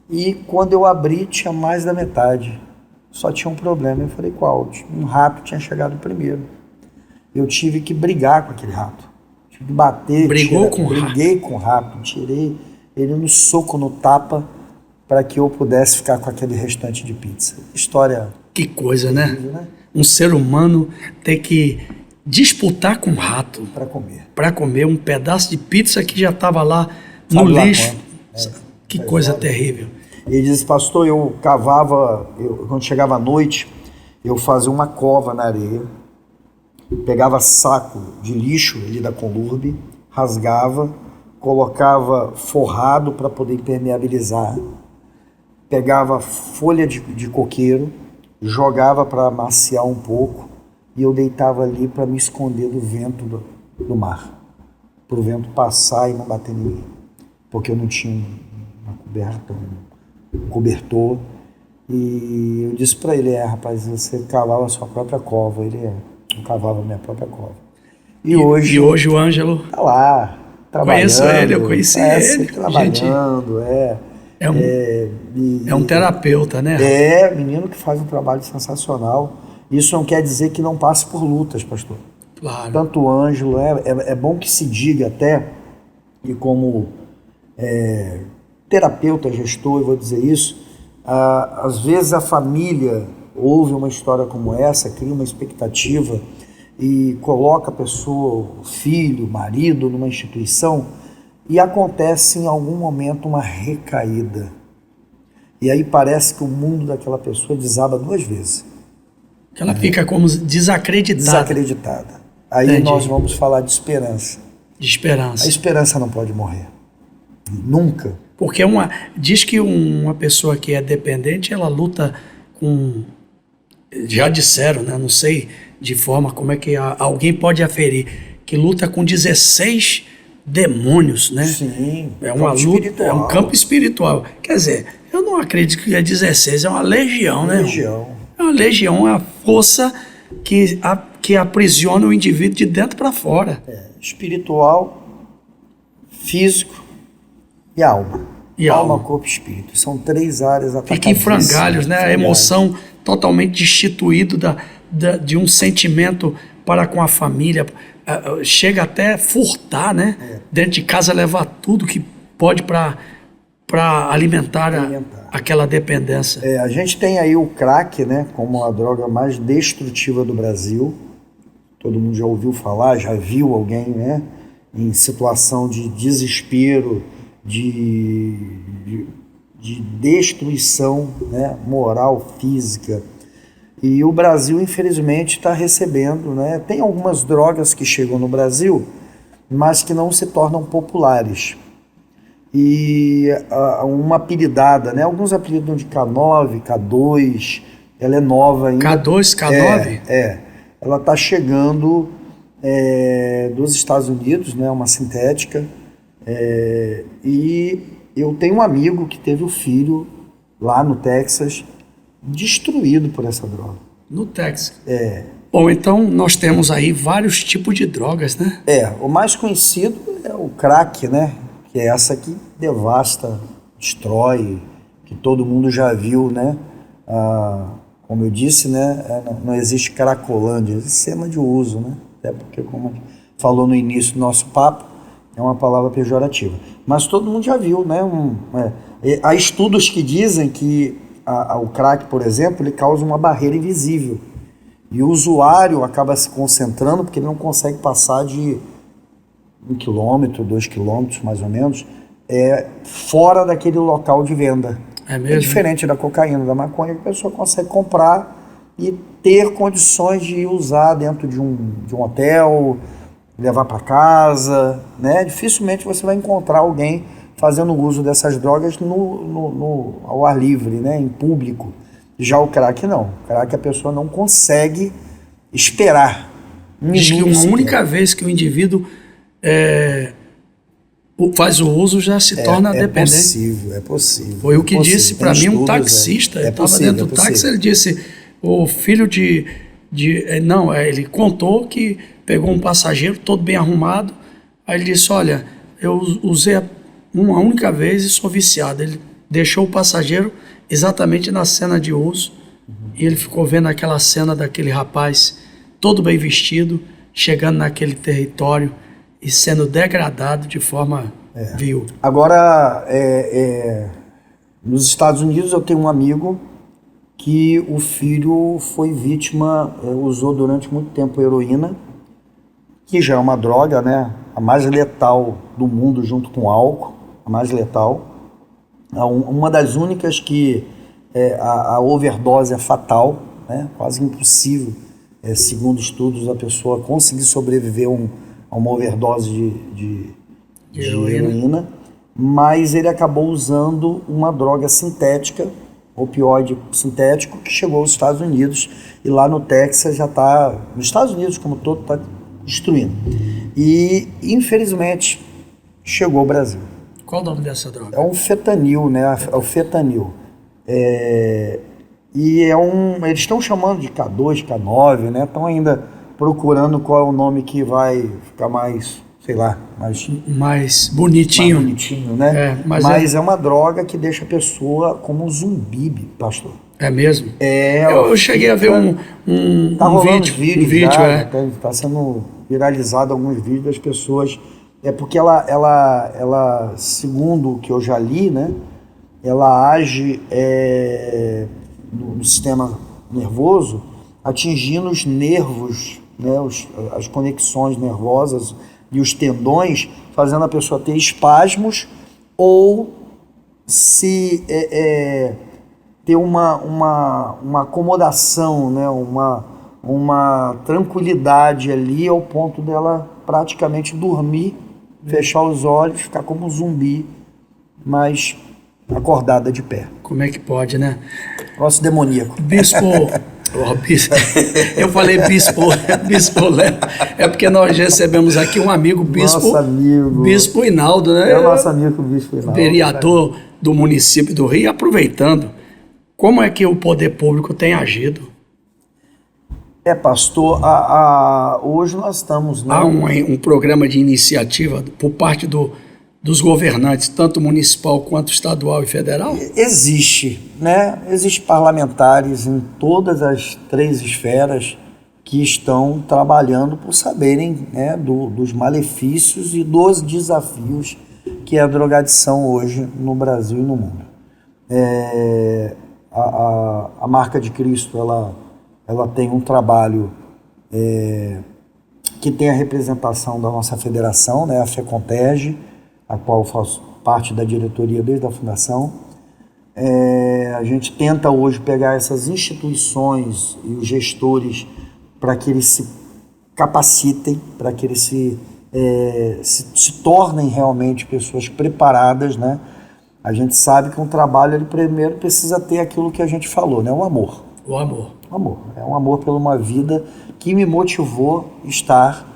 E quando eu abri, tinha mais da metade. Só tinha um problema. Eu falei, qual? Um rato tinha chegado primeiro. Eu tive que brigar com aquele rato. Tive que bater. Briguei com o rato. Tirei ele no soco, no tapa, para que eu pudesse ficar com aquele restante de pizza. História... Que coisa, né? Um ser humano ter que disputar com um rato. Para comer um pedaço de pizza que já estava lá no lixo. Que coisa terrível. Ele disse, pastor, eu cavava, quando chegava à noite, eu fazia uma cova na areia, pegava saco de lixo ali da Conlurb, rasgava, colocava forrado para poder impermeabilizar, pegava folha de coqueiro, jogava para amaciar um pouco e eu deitava ali para me esconder do vento do mar, para o vento passar e não bater em mim, porque eu não tinha uma comida. coberto, um cobertor. E eu disse para ele, rapaz, você cavava a sua própria cova. Ele, eu cavava a minha própria cova. E hoje o Ângelo tá lá, trabalhando. Conheço ele, eu conheci ele. Trabalhando, é um terapeuta, né? Menino que faz um trabalho sensacional. Isso não quer dizer que não passe por lutas, pastor. Claro. Tanto o Ângelo, é bom que se diga até, e como terapeuta, gestor, eu vou dizer isso, às vezes a família ouve uma história como essa, cria uma expectativa e coloca a pessoa, o filho, o marido, numa instituição e acontece em algum momento uma recaída. E aí parece que o mundo daquela pessoa desaba 2 vezes. Ela fica como desacreditada. Aí Entendi. Nós vamos falar de esperança. De esperança. A esperança não pode morrer. Nunca. Porque diz que uma pessoa que é dependente, ela luta com... Já disseram, né? Não sei de forma como é que alguém pode aferir, que luta com 16 demônios, né? Sim. É uma luta, é um campo espiritual. Quer dizer, eu não acredito que é 16, é uma legião, né? É uma legião, é a força que aprisiona o indivíduo de dentro para fora. Espiritual, físico e alma. Alma, corpo e espírito. São 3 áreas atacadas. Fica em frangalhos, né? A emoção totalmente destituída de um sentimento para com a família. Chega até furtar, né? Dentro de casa, levar tudo que pode para alimentar aquela dependência. A gente tem aí o crack, né? Como a droga mais destrutiva do Brasil. Todo mundo já ouviu falar, já viu alguém, né? Em situação de desespero, de destruição, né, moral, física. E o Brasil, infelizmente, está recebendo, né? Tem algumas drogas que chegam no Brasil, mas que não se tornam populares. E uma apelidada, né? Alguns apelidam de K9, K2, ela é nova ainda. K2, K9? Ela está chegando dos Estados Unidos, né? Uma sintética. E eu tenho um amigo que teve o filho lá no Texas destruído por essa droga. No Texas? Bom, então nós temos aí vários tipos de drogas, né? O mais conhecido é o crack, né? Que é essa que devasta, destrói, que todo mundo já viu, né? Como eu disse, né? Não existe cracolândia, existe cena de uso, né? Até porque, como falou no início do nosso papo, é uma palavra pejorativa. Mas todo mundo já viu, né? Há estudos que dizem que o crack, por exemplo, ele causa uma barreira invisível. E o usuário acaba se concentrando porque ele não consegue passar de 1 quilômetro, 2 quilômetros, mais ou menos, fora daquele local de venda. É mesmo? É diferente da cocaína, da maconha, que a pessoa consegue comprar e ter condições de usar dentro de um hotel, levar para casa, né? Dificilmente você vai encontrar alguém fazendo uso dessas drogas ao ar livre, né? Em público. Já o crack não. O crack a pessoa não consegue esperar. Diz que uma única vez que o indivíduo faz o uso já se torna dependente. É possível. Foi o que disse para mim um taxista. Ele estava dentro do táxi, ele disse, o filho ele contou que pegou um passageiro todo bem arrumado, aí ele disse, olha, eu usei uma única vez e sou viciado. Ele deixou o passageiro exatamente na cena de uso, e ele ficou vendo aquela cena daquele rapaz todo bem vestido, chegando naquele território e sendo degradado de forma vil. Agora, nos Estados Unidos eu tenho um amigo que o filho foi vítima, usou durante muito tempo heroína, que já é uma droga, né? A mais letal do mundo junto com o álcool, a mais letal. Uma das únicas que a overdose é fatal, né? Quase impossível, segundo estudos, a pessoa conseguir sobreviver a uma overdose de heroína, mas ele acabou usando uma droga sintética, opioide sintético, que chegou aos Estados Unidos, e lá no Texas já está, nos Estados Unidos como todo, está destruindo. E, infelizmente, chegou ao Brasil. Qual o nome dessa droga? É um fentanil, né? É o fentanil. E eles estão chamando de K2, K9, né? Estão ainda procurando qual é o nome que vai ficar mais, sei lá, mais bonitinho. Mais bonitinho, né? Mas é uma droga que deixa a pessoa como um zumbi, pastor. É mesmo? Eu cheguei a ver tá rolando vídeo, já, tá sendo viralizado alguns vídeos das pessoas. É porque ela, segundo o que eu já li, né? Ela age no sistema nervoso, atingindo os nervos, né? As conexões nervosas e os tendões, fazendo a pessoa ter espasmos ou se ter uma acomodação, né? uma tranquilidade ali ao ponto dela praticamente dormir, fechar os olhos, ficar como um zumbi, mas acordada de pé. Como é que pode, né? Nosso demoníaco. Bispo, eu falei bispo Léo, é porque nós recebemos aqui um amigo, nosso amigo. Bispo Hinaldo, né? É o nosso amigo Bispo Hinaldo. Vereador do município do Rio, aproveitando, como é que o poder público tem agido? Pastor, hoje nós estamos... Né? Há um programa de iniciativa por parte dos governantes, tanto municipal quanto estadual e federal? Existe, né? Existem parlamentares em todas as 3 esferas que estão trabalhando por saberem, né, dos malefícios e dos desafios que é a drogadição hoje no Brasil e no mundo. A Marca de Cristo, ela tem um trabalho que tem a representação da nossa federação, né, a FECONTERG, a qual faço parte da diretoria desde a fundação. A gente tenta hoje pegar essas instituições e os gestores para que eles se capacitem, para que eles se tornem realmente pessoas preparadas, né? A gente sabe que um trabalho, ele primeiro precisa ter aquilo que a gente falou, né? O amor. O amor. O amor. É um amor por uma vida que me motivou a estar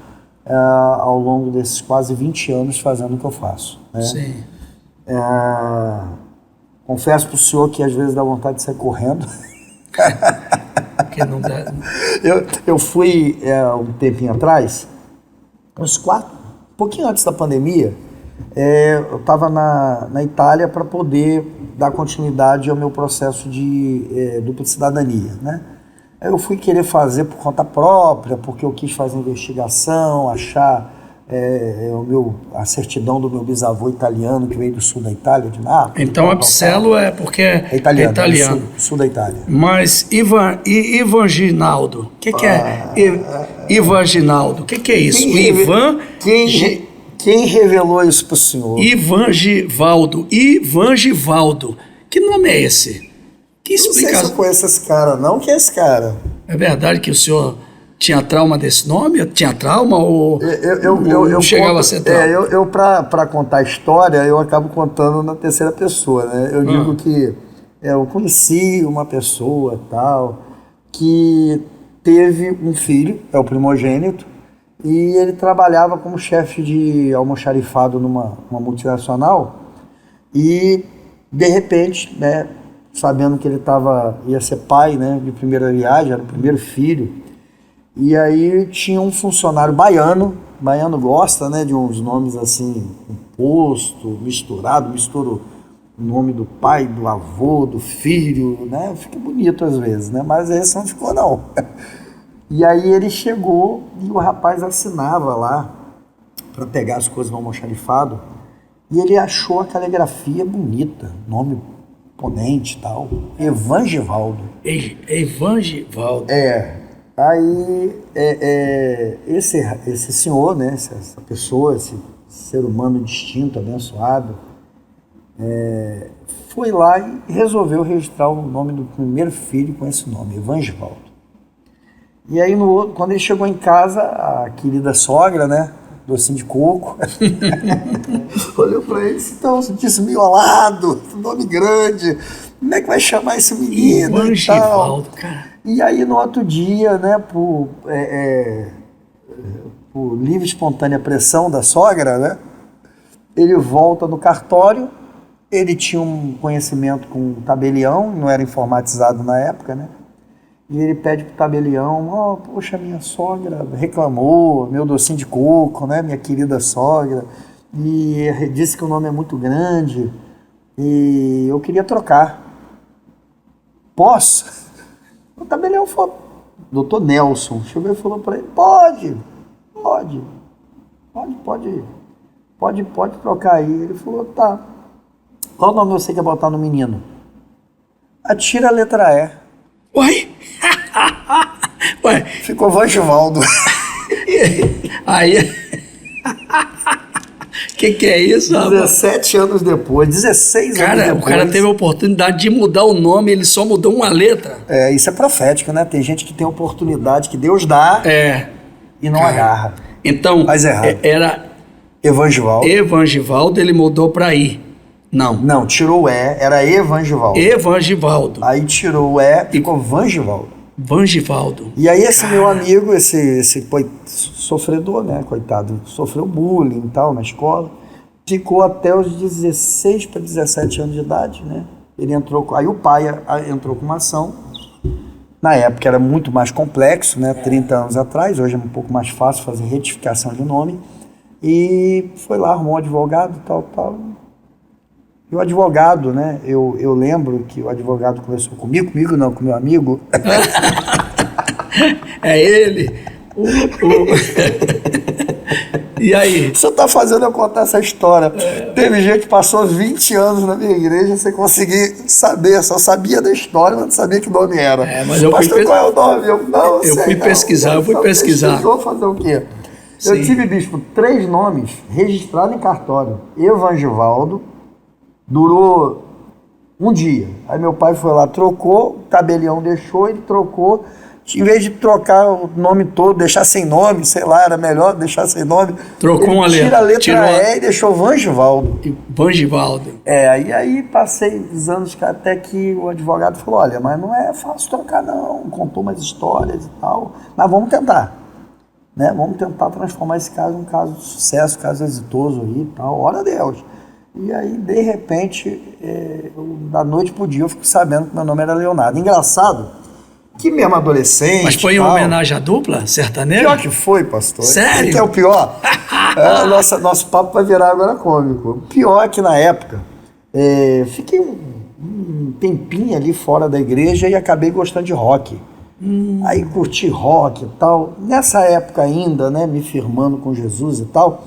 ao longo desses quase 20 anos fazendo o que eu faço. Né? Sim. Confesso para o senhor que às vezes dá vontade de sair correndo. Porque não dá... Eu fui um tempinho atrás, um pouquinho antes da pandemia, eu estava na Itália para poder dar continuidade ao meu processo de dupla cidadania, né? Eu fui querer fazer por conta própria, porque eu quis fazer investigação, achar a certidão do meu bisavô italiano, que veio do sul da Itália, de Nápoles. Então, Apicelo é porque é italiano. sul da Itália. Mas Ivanginaldo, o que é Ivanginaldo? O que é isso? Quem revelou isso para o senhor? Ivangivaldo. Que nome é esse? Que explicação? Não sei se eu conheço esse cara, não. Quem é esse cara? É verdade que o senhor tinha trauma desse nome? Tinha trauma ou eu chegava a ser trauma? Para contar a história, eu acabo contando na terceira pessoa, né? Eu digo que eu conheci uma pessoa tal que teve um filho, é o primogênito, e ele trabalhava como chefe de almoxarifado numa multinacional e, de repente, né, sabendo que ele ia ser pai, né, de primeira viagem, era o primeiro filho, e aí tinha um funcionário baiano gosta, né, de uns nomes assim, composto, misturou o nome do pai, do avô, do filho, né, fica bonito às vezes, né, mas esse não ficou não. E aí ele chegou e o rapaz assinava lá para pegar as coisas no almoxarifado e ele achou a caligrafia bonita, nome imponente e tal, Evangivaldo. Evangivaldo. Aí esse senhor, né, essa pessoa, esse ser humano distinto, abençoado, foi lá e resolveu registrar o nome do primeiro filho com esse nome, Evangivaldo. E aí, quando ele chegou em casa, a querida sogra, né, docinho de coco, olhou para ele e disse, então, disse miolado, nome grande, como é que vai chamar esse menino e tal? Cara. E aí, no outro dia, né, por livre e espontânea pressão da sogra, né, ele volta no cartório, ele tinha um conhecimento com o tabelião, não era informatizado na época, né? E ele pede pro tabelião, poxa, minha sogra reclamou, meu docinho de coco, né? Minha querida sogra, e disse que o nome é muito grande, e eu queria trocar. Posso? O tabelião falou, doutor Nelson, chegou e falou para ele, pode trocar aí. Ele falou, tá. Qual nome você quer botar no menino? Tira a letra E. Uai? Ué, Ficou Vangivaldo. aí... que é isso, rapaz? 17 anos depois, 16 anos Cara, depois. o cara teve a oportunidade de mudar o nome, ele só mudou uma letra. Isso é profético, né? Tem gente que tem oportunidade que Deus dá e não agarra. Então, Faz errado. Era Evangivaldo. Evangivaldo, ele mudou para I. Não, tirou o E, era Evangivaldo. Evangivaldo. Aí tirou o E, ficou Vangivaldo. Vangivaldo. E aí esse meu amigo, esse sofredor, né, coitado, sofreu bullying e tal na escola, ficou até os 16 para 17 anos de idade, né? Ele entrou, aí o pai entrou com uma ação, na época era muito mais complexo, né, 30 anos atrás, hoje é um pouco mais fácil fazer retificação de nome, e foi lá, arrumou um advogado, tal. E o advogado, né, eu lembro que o advogado conversou comigo não, com meu amigo. É ele. E aí? Você tá fazendo eu contar essa história. Teve gente que passou 20 anos na minha igreja sem conseguir saber, só sabia da história, mas não sabia que nome era. Mas eu Pastor, qual é o nome? Eu fui pesquisar. Pesquisou fazer o quê? Sim. Eu tive, bispo, 3 nomes registrados em cartório. Evangivaldo, durou um dia. Aí meu pai foi lá, trocou, o tabelião deixou, ele trocou. Em vez de trocar o nome todo, deixar sem nome, sei lá, era melhor deixar sem nome. Trocou uma letra. Tira a letra E e deixou Vangivaldo. Vangivaldo. Aí passei os anos até que o advogado falou, olha, mas não é fácil trocar não, contou umas histórias e tal, mas vamos tentar. Né? Vamos tentar transformar esse caso em um caso de sucesso, caso exitoso aí e tal, ora a Deus. E aí, de repente, da noite pro dia, eu fico sabendo que meu nome era Leonardo. Engraçado que mesmo adolescente... Mas foi em homenagem à dupla sertaneja? Pior que foi, pastor. Sério? Que é o pior? Nosso papo vai virar agora cômico. O pior é que na época, fiquei um tempinho ali fora da igreja e acabei gostando de rock. Aí curti rock e tal. Nessa época ainda, né, me firmando com Jesus e tal,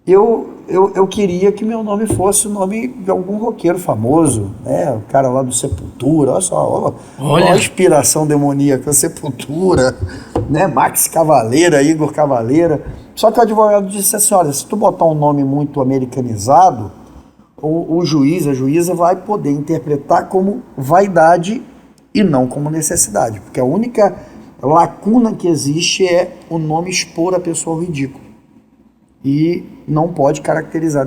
eu queria que meu nome fosse o nome de algum roqueiro famoso, né? O cara lá do Sepultura, olha só, olha a inspiração demoníaca, Sepultura, né? Max Cavaleira, Igor Cavaleira. Só que o advogado disse assim, olha, se tu botar um nome muito americanizado, o juiz, a juíza vai poder interpretar como vaidade e não como necessidade, porque a única lacuna que existe é o nome expor a pessoa ao ridículo. E não pode caracterizar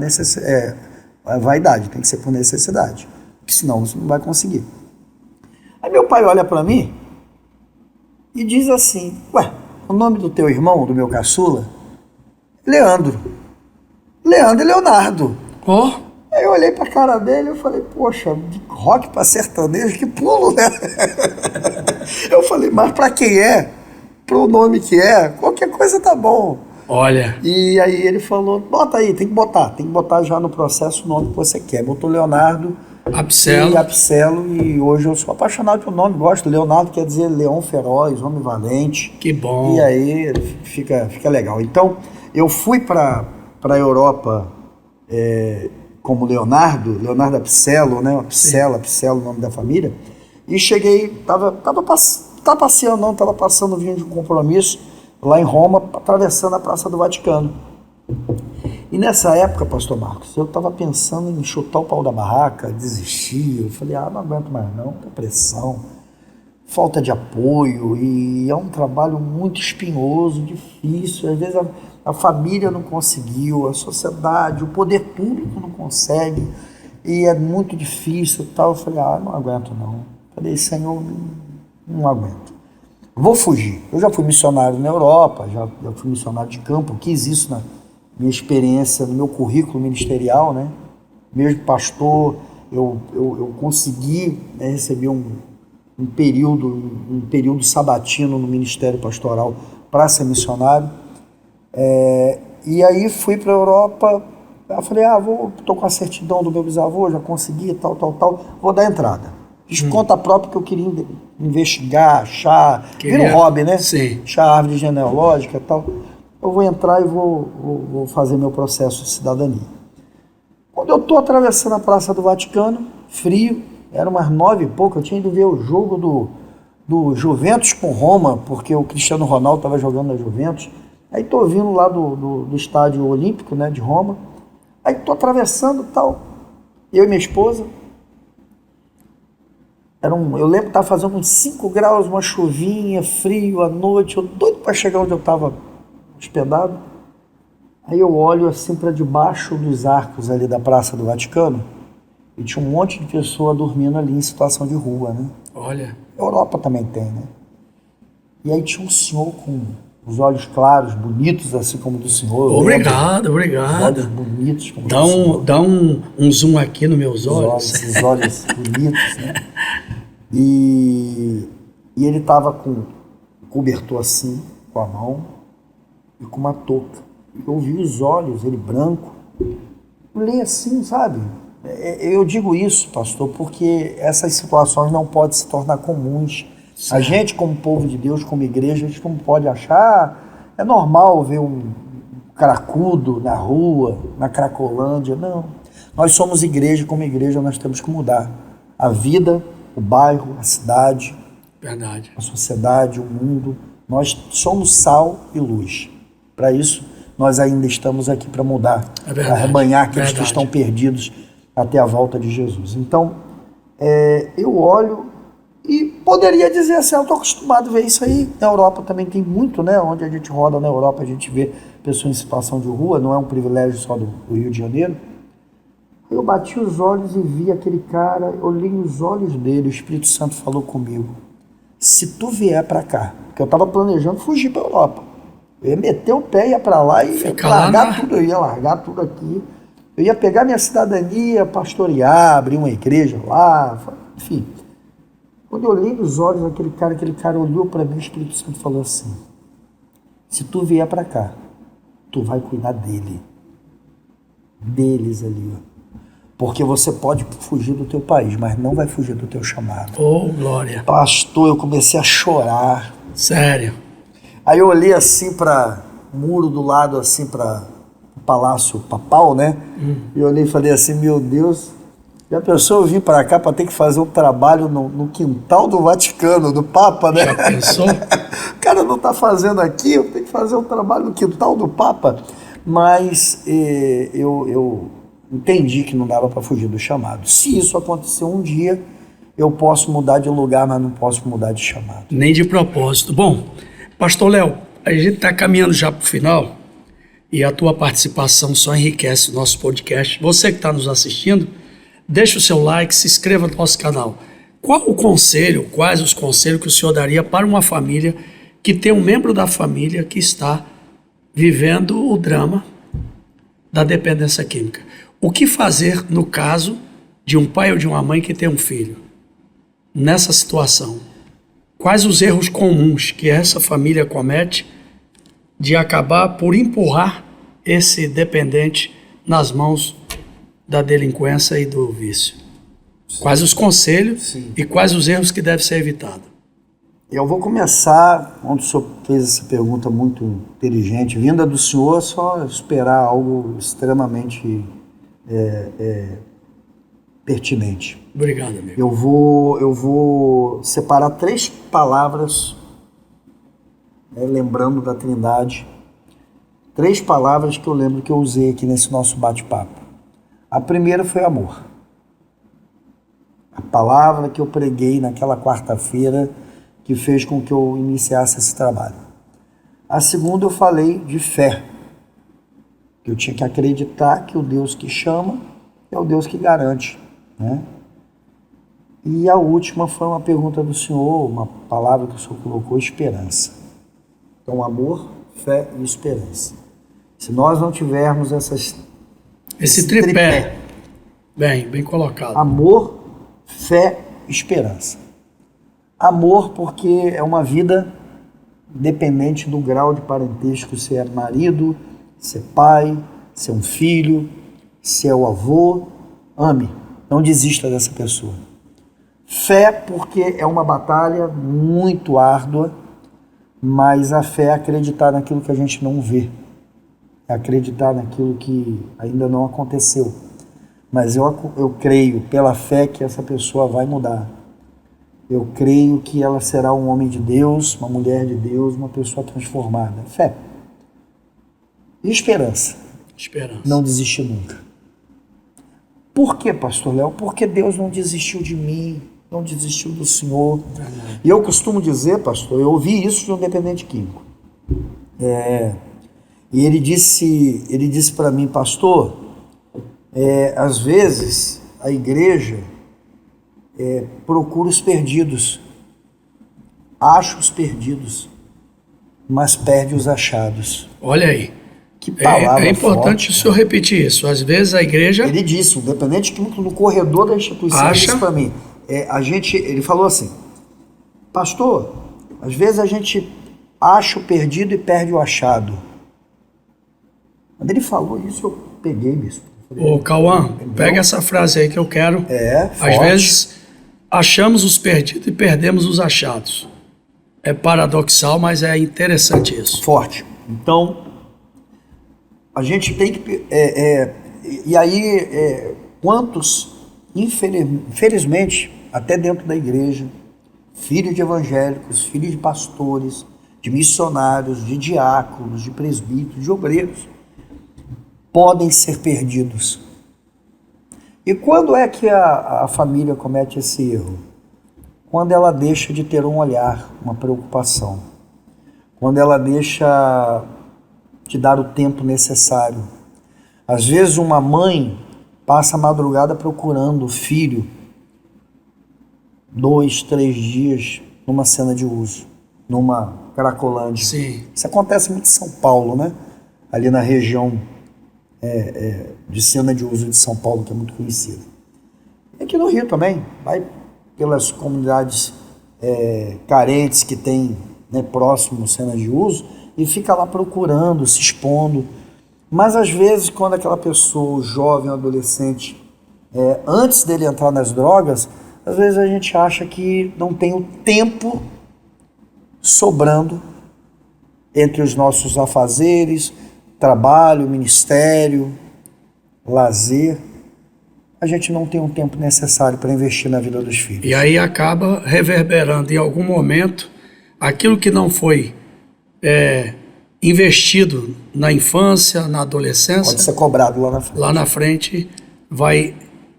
a vaidade, tem que ser por necessidade, porque senão você não vai conseguir. Aí meu pai olha para mim e diz assim, ué, o nome do teu irmão, do meu caçula, Leandro e Leonardo. Aí eu olhei pra cara dele e falei, poxa, de rock pra sertanejo, que pulo, né? Eu falei, mas pra quem é, pro nome que é, qualquer coisa tá bom. Olha. E aí ele falou, bota aí, tem que botar já no processo o nome que você quer. Botou Leonardo Apicelo, e hoje eu sou apaixonado pelo nome, gosto. Leonardo quer dizer leão feroz, homem valente. Que bom. E aí fica legal. Então, eu fui para a Europa como Leonardo Apicelo, né? Apicelo, o nome da família. E cheguei, tava passando vindo de um compromisso lá em Roma, atravessando a Praça do Vaticano. E nessa época, pastor Marcos, eu estava pensando em chutar o pau da barraca, desistir. Eu falei, não aguento mais não, pressão, falta de apoio, e é um trabalho muito espinhoso, difícil. Às vezes a família não conseguiu, a sociedade, o poder público não consegue, e é muito difícil e tal. Eu falei, não aguento não. Falei, Senhor, não aguento. Vou fugir. Eu já fui missionário na Europa, já fui missionário de campo, quis isso minha experiência no meu currículo ministerial, né? Mesmo pastor, eu consegui, né, receber um período sabatino no ministério pastoral para ser missionário. E aí fui para a Europa. Eu falei, tô com a certidão do meu bisavô, já consegui, tal, vou dar entrada. Fiz conta própria que eu queria investigar, achar, vira um hobby, né? Sim. Achar árvore genealógica e tal. Eu vou entrar e vou fazer meu processo de cidadania. Quando eu tô atravessando a Praça do Vaticano, frio, era umas 9 e pouco, eu tinha ido ver o jogo do Juventus com Roma, porque o Cristiano Ronaldo estava jogando na Juventus. Aí tô vindo lá do estádio olímpico, né, de Roma. Aí tô atravessando e tal, eu e minha esposa. Eu lembro que estava fazendo uns 5 graus, uma chuvinha, frio à noite, eu doido para chegar onde eu estava hospedado. Aí eu olho assim para debaixo dos arcos ali da Praça do Vaticano e tinha um monte de pessoa dormindo ali em situação de rua, né? Olha. A Europa também tem, né? E aí tinha um senhor com os olhos claros, bonitos, assim como o do senhor. Obrigado. Os olhos bonitos como dá o do senhor. Dá um zoom aqui nos meus olhos. Esses olhos bonitos, né? E ele estava com um cobertor assim, com a mão, e com uma touca. Eu vi os olhos, ele branco. Eu li assim, sabe? Eu digo isso, pastor, porque essas situações não podem se tornar comuns. Sim. A gente, como povo de Deus, como igreja, a gente não pode achar... É normal ver um cracudo na rua, na Cracolândia. Não. Nós somos igreja, como igreja nós temos que mudar a vida, o bairro, a cidade, verdade, a sociedade, o mundo. Nós somos sal e luz. Para isso, nós ainda estamos aqui para mudar, para arrebanhar aqueles que estão perdidos até a volta de Jesus. Então, eu olho e poderia dizer assim, eu estou acostumado a ver isso aí. Na Europa também tem muito, né? Onde a gente roda na Europa, a gente vê pessoas em situação de rua, não é um privilégio só do Rio de Janeiro. Eu bati os olhos e vi aquele cara, olhei nos olhos dele, o Espírito Santo falou comigo, se tu vier para cá, porque eu estava planejando fugir para a Europa, eu ia meter o pé, ia para lá e ia largar tudo, eu ia largar tudo aqui, eu ia pegar minha cidadania, pastorear, abrir uma igreja lá, enfim. Quando eu olhei nos olhos daquele cara olhou para mim, o Espírito Santo falou assim, se tu vier para cá, tu vai cuidar deles ali, ó. Porque você pode fugir do teu país, mas não vai fugir do teu chamado. Oh, glória. Pastor, eu comecei a chorar. Sério? Aí eu olhei assim para o muro do lado, assim para o Palácio Papal, né? E eu olhei e falei assim, meu Deus, já pensou eu vim para cá para ter que fazer um trabalho no quintal do Vaticano, do Papa, né? Já pensou? O cara não está fazendo aqui, eu tenho que fazer um trabalho no quintal do Papa. Mas eu entendi que não dava para fugir do chamado. Se isso acontecer um dia, eu posso mudar de lugar, mas não posso mudar de chamado. Nem de propósito. Bom, pastor Léo, a gente está caminhando já para o final e a tua participação só enriquece o nosso podcast. Você que está nos assistindo, deixa o seu like, se inscreva no nosso canal. Quais os conselhos que o senhor daria para uma família que tem um membro da família que está vivendo o drama da dependência química? O que fazer no caso de um pai ou de uma mãe que tem um filho? Nessa situação, quais os erros comuns que essa família comete de acabar por empurrar esse dependente nas mãos da delinquência e do vício? Sim. Quais os conselhos Sim. e quais os erros que devem ser evitados? Eu vou começar, onde o senhor fez essa pergunta muito inteligente, vinda do senhor, só esperar algo extremamente pertinente. Obrigado, amigo. Eu vou separar 3 palavras, né, lembrando da Trindade, 3 palavras que eu lembro que eu usei aqui nesse nosso bate-papo. A primeira foi amor. A palavra que eu preguei naquela quarta-feira que fez com que eu iniciasse esse trabalho. A segunda eu falei de fé. Eu tinha que acreditar que o Deus que chama é o Deus que garante, né? E a última foi uma pergunta do senhor, uma palavra que o senhor colocou, esperança. Então, amor, fé e esperança. Se nós não tivermos esse tripé. Bem colocado. Amor, fé, esperança. Amor porque é uma vida dependente do grau de parentesco, se é marido, se é pai, se é um filho, se é o avô. Ame, não desista dessa pessoa. Fé porque é uma batalha muito árdua, mas a fé é acreditar naquilo que a gente não vê, é acreditar naquilo que ainda não aconteceu. Mas eu creio pela fé que essa pessoa vai mudar. Eu creio que ela será um homem de Deus, uma mulher de Deus, uma pessoa transformada. Fé. E esperança. Esperança. Não desistir nunca. Por que, pastor Léo? Porque Deus não desistiu de mim, não desistiu do Senhor. E eu costumo dizer, pastor, eu ouvi isso de um dependente químico. E ele disse para mim, pastor, às vezes a igreja procura os perdidos, acha os perdidos, mas perde os achados. Olha aí. Que palavra é importante forte, o senhor repetir isso. Às vezes a igreja... Ele disse, o dependente químico no corredor da instituição disse para mim, ele falou assim, pastor, às vezes a gente acha o perdido e perde o achado. Quando ele falou isso, eu peguei isso. Ô, Cauã, pega essa frase aí que eu quero. Forte. Às vezes achamos os perdidos e perdemos os achados. É paradoxal, mas é interessante isso. Forte. Então, a gente tem que... e aí, quantos, infelizmente, até dentro da igreja, filhos de evangélicos, filhos de pastores, de missionários, de diáconos, de presbíteros, de obreiros, podem ser perdidos. E quando é que a família comete esse erro? Quando ela deixa de ter um olhar, uma preocupação. Quando ela deixa de dar o tempo necessário. Às vezes uma mãe passa a madrugada procurando o filho 2, 3 dias numa cena de uso, numa Cracolândia. Sim. Isso acontece muito em São Paulo, né? Ali na região de cena de uso de São Paulo, que é muito conhecida. E aqui no Rio também, vai pelas comunidades carentes que tem, né, próximo cena de uso, e fica lá procurando, se expondo. Mas às vezes, quando aquela pessoa, o jovem, o adolescente, antes dele entrar nas drogas, às vezes a gente acha que não tem o tempo sobrando entre os nossos afazeres, trabalho, ministério, lazer. A gente não tem o tempo necessário para investir na vida dos filhos. E aí acaba reverberando em algum momento aquilo que não foi investido na infância, na adolescência. Pode ser cobrado lá na frente. Lá na frente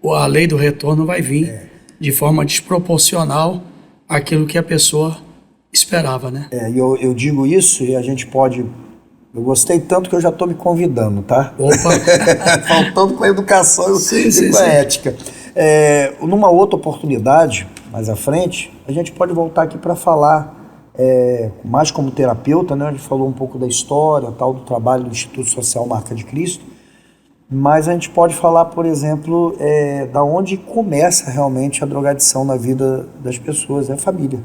a lei do retorno vai vir de forma desproporcional àquilo que a pessoa esperava, né? E eu digo isso e a gente pode... Eu gostei tanto que eu já estou me convidando, tá? Opa! Faltando com a educação e com a ética. Numa outra oportunidade, mais à frente, a gente pode voltar aqui para falar, mais como terapeuta, né? A gente falou um pouco da história, tal, do trabalho do Instituto Social Marca de Cristo, mas a gente pode falar, por exemplo, da onde começa realmente a drogadição na vida das pessoas, é a família.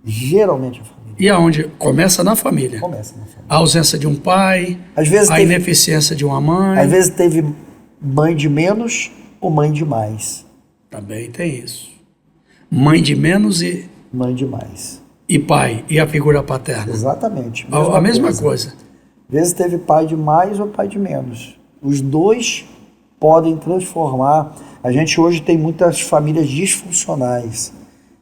Geralmente a família. E aonde? Começa na família. Começa na família. A ausência de um pai, às vezes ineficiência de uma mãe. Às vezes teve mãe de menos ou mãe de mais. Também tem isso. Mãe de menos e... Mãe de mais. E pai, e a figura paterna. Exatamente. A mesma coisa. Às vezes teve pai de mais ou pai de menos. Os dois podem transformar. A gente hoje tem muitas famílias disfuncionais.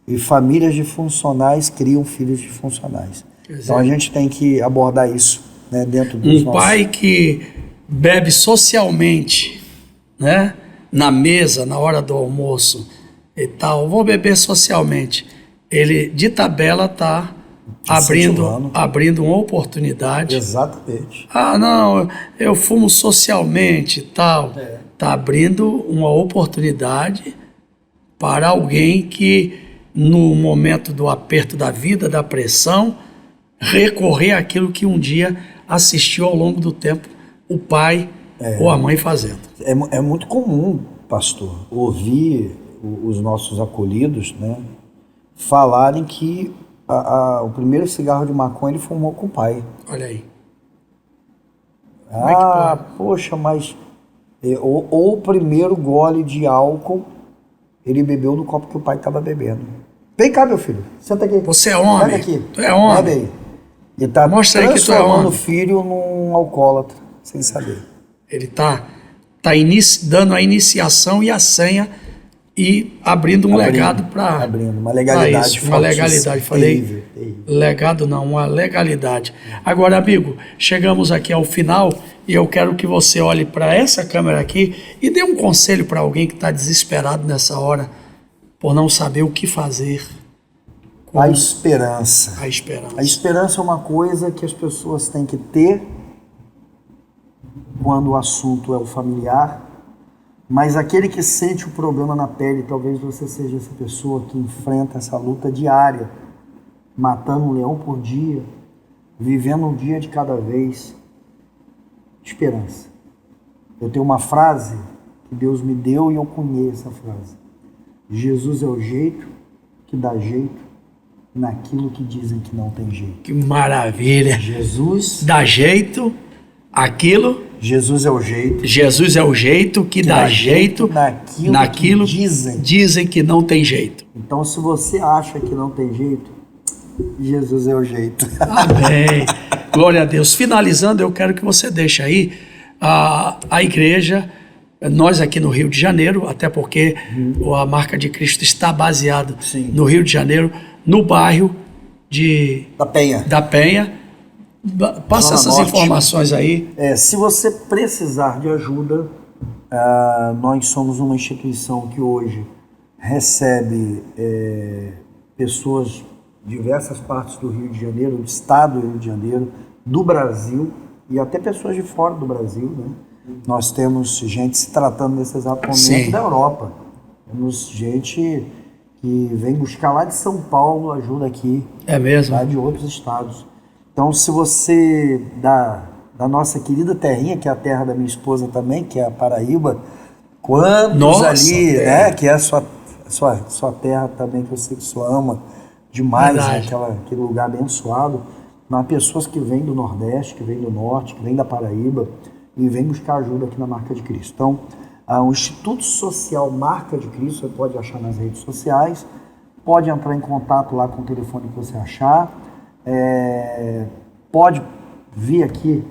E famílias disfuncionais criam filhos disfuncionais. Então a gente tem que abordar isso, né, dentro dos nossos... pai que bebe socialmente, né, na mesa, na hora do almoço e tal, vou beber socialmente. Ele, de tabela, está abrindo uma oportunidade. Exatamente. Ah, não, eu fumo socialmente e tal. Está abrindo uma oportunidade para alguém que, no momento do aperto da vida, da pressão, recorrer àquilo que um dia assistiu ao longo do tempo o pai ou a mãe fazendo. É muito comum, pastor, ouvir os nossos acolhidos, né, falarem que o primeiro cigarro de maconha ele fumou com o pai. Olha aí. Poxa, mas... Ou o primeiro gole de álcool ele bebeu do copo que o pai estava bebendo. Vem cá, meu filho, senta aqui. Você é homem. Senta aqui. Tu é homem. Bebe aí. Ele está transformando o filho num alcoólatra, sem saber. Ele está dando a iniciação e a senha e abrindo um legado para... Abrindo uma legalidade. Uma legalidade. Falei, terrível. Legado não, uma legalidade. Agora, amigo, chegamos aqui ao final e eu quero que você olhe para essa câmera aqui e dê um conselho para alguém que está desesperado nessa hora por não saber o que fazer. A esperança. A esperança. A esperança é uma coisa que as pessoas têm que ter quando o assunto é o familiar, mas aquele que sente o problema na pele, talvez você seja essa pessoa que enfrenta essa luta diária, matando um leão por dia, vivendo um dia de cada vez. Esperança. Eu tenho uma frase que Deus me deu e eu conheço essa frase. Jesus é o jeito que dá jeito naquilo que dizem que não tem jeito. Que maravilha! Jesus dá jeito aquilo. Jesus é o jeito. Jesus é o jeito que dá jeito naquilo que dizem que não tem jeito. Então, se você acha que não tem jeito, Jesus é o jeito. Amém. Glória a Deus. Finalizando, eu quero que você deixe aí a igreja, nós aqui no Rio de Janeiro, até porque a Marca de Cristo está baseada no Rio de Janeiro, no bairro da Penha. Passa essas informações aí. Se você precisar de ajuda, nós somos uma instituição que hoje recebe pessoas de diversas partes do Rio de Janeiro, do estado do Rio de Janeiro, do Brasil e até pessoas de fora do Brasil, né? Nós temos gente se tratando nesse exato momento da Europa. Temos gente que vem buscar lá de São Paulo ajuda aqui. É mesmo? Lá de outros estados. Então, se você, da nossa querida terrinha, que é a terra da minha esposa também, que é a Paraíba, quantos ali, né, que é a sua terra também, que eu sei que você ama demais, né, aquele lugar abençoado, mas há pessoas que vêm do Nordeste, que vêm do Norte, que vêm da Paraíba e vêm buscar ajuda aqui na Marca de Cristo. Então, o Instituto Social Marca de Cristo, você pode achar nas redes sociais, pode entrar em contato lá com o telefone que você achar, pode vir aqui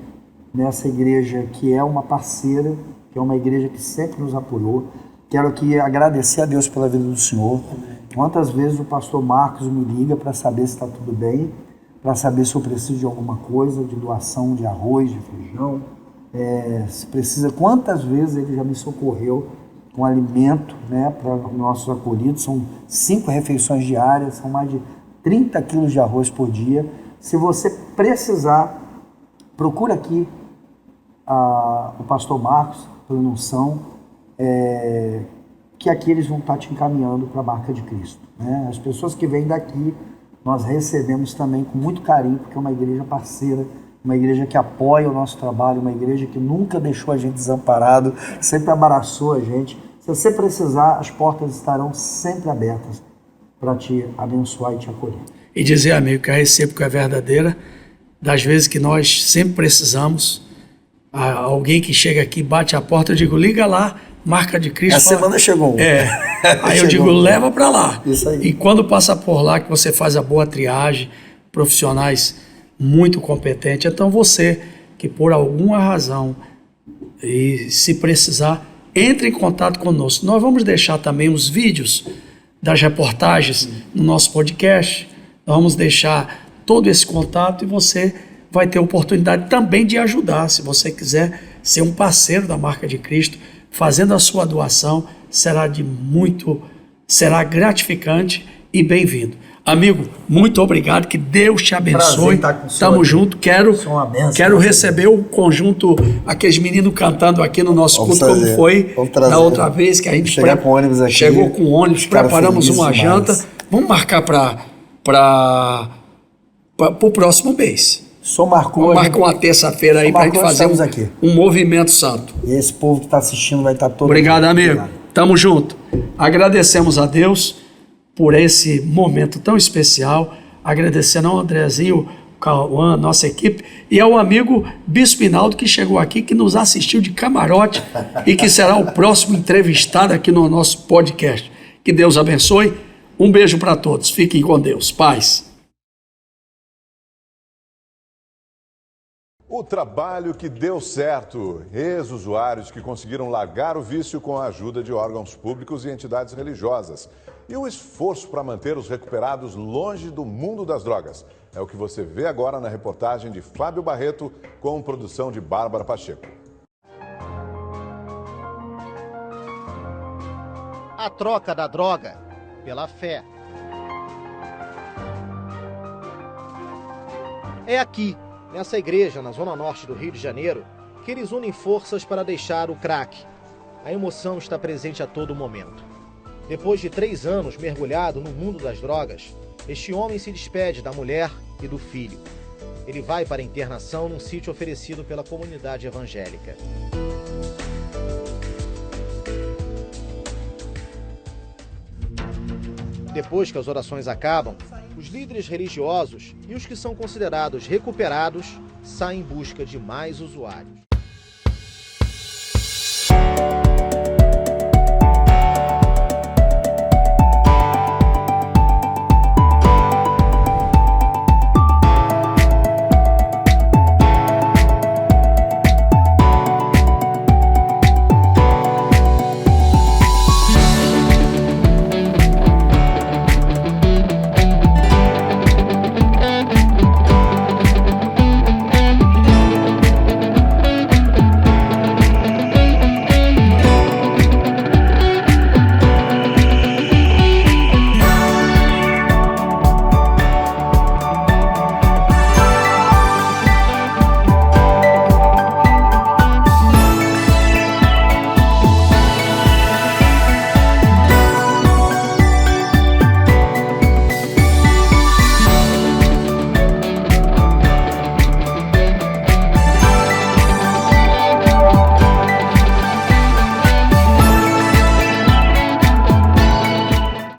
nessa igreja que é uma parceira, que é uma igreja que sempre nos apoiou. Quero aqui agradecer a Deus pela vida do senhor. Quantas vezes o pastor Marcos me liga para saber se está tudo bem, para saber se eu preciso de alguma coisa, de doação de arroz, de feijão, se precisa. Quantas vezes ele já me socorreu com alimento, né, para nossos acolhidos. São 5 refeições diárias, são mais de 30 quilos de arroz por dia. Se você precisar, procura aqui o pastor Marcos, pela unção, que aqui eles vão estar te encaminhando para a Marca de Cristo, né? As pessoas que vêm daqui, nós recebemos também com muito carinho, porque é uma igreja parceira, uma igreja que apoia o nosso trabalho, uma igreja que nunca deixou a gente desamparado, sempre abraçou a gente. Se você precisar, as portas estarão sempre abertas para te abençoar e te acolher. E dizer, amigo, que a recíproca é verdadeira, das vezes que nós sempre precisamos, alguém que chega aqui, bate a porta, eu digo, liga lá, Marca de Cristo. Essa semana chegou. Aí eu digo, leva para lá. Isso aí. E quando passa por lá, que você faz a boa triagem, profissionais muito competentes, então você, que por alguma razão, e se precisar, entre em contato conosco. Nós vamos deixar também os vídeos das reportagens no nosso podcast. Nós vamos deixar todo esse contato e você vai ter a oportunidade também de ajudar. Se você quiser ser um parceiro da Marca de Cristo, fazendo a sua doação, será gratificante e bem-vindo. Amigo, muito obrigado, que Deus te abençoe. Tamo junto. Quero receber o conjunto, aqueles meninos cantando aqui no nosso culto, como foi da outra vez que a gente chegou com o ônibus, preparamos uma janta. Vamos marcar para o próximo mês. Só marcou. Marca uma terça-feira aí pra gente fazer um movimento santo. E esse povo que está assistindo vai estar todo. Obrigado, amigo. Tamo junto. Agradecemos a Deus por esse momento tão especial. Agradecendo ao Andrezinho, Cauã, nossa equipe, e ao amigo Bispo Hinaldo que chegou aqui, que nos assistiu de camarote e que será o próximo entrevistado aqui no nosso podcast. Que Deus abençoe. Um beijo para todos. Fiquem com Deus. Paz. O trabalho que deu certo. Ex-usuários que conseguiram largar o vício com a ajuda de órgãos públicos e entidades religiosas. E o esforço para manter os recuperados longe do mundo das drogas. É o que você vê agora na reportagem de Fábio Barreto, com produção de Bárbara Pacheco. A troca da droga pela fé. É aqui, nessa igreja, na zona norte do Rio de Janeiro, que eles unem forças para deixar o crack. A emoção está presente a todo momento. Depois de 3 anos mergulhado no mundo das drogas, este homem se despede da mulher e do filho. Ele vai para a internação num sítio oferecido pela comunidade evangélica. Depois que as orações acabam, os líderes religiosos e os que são considerados recuperados saem em busca de mais usuários.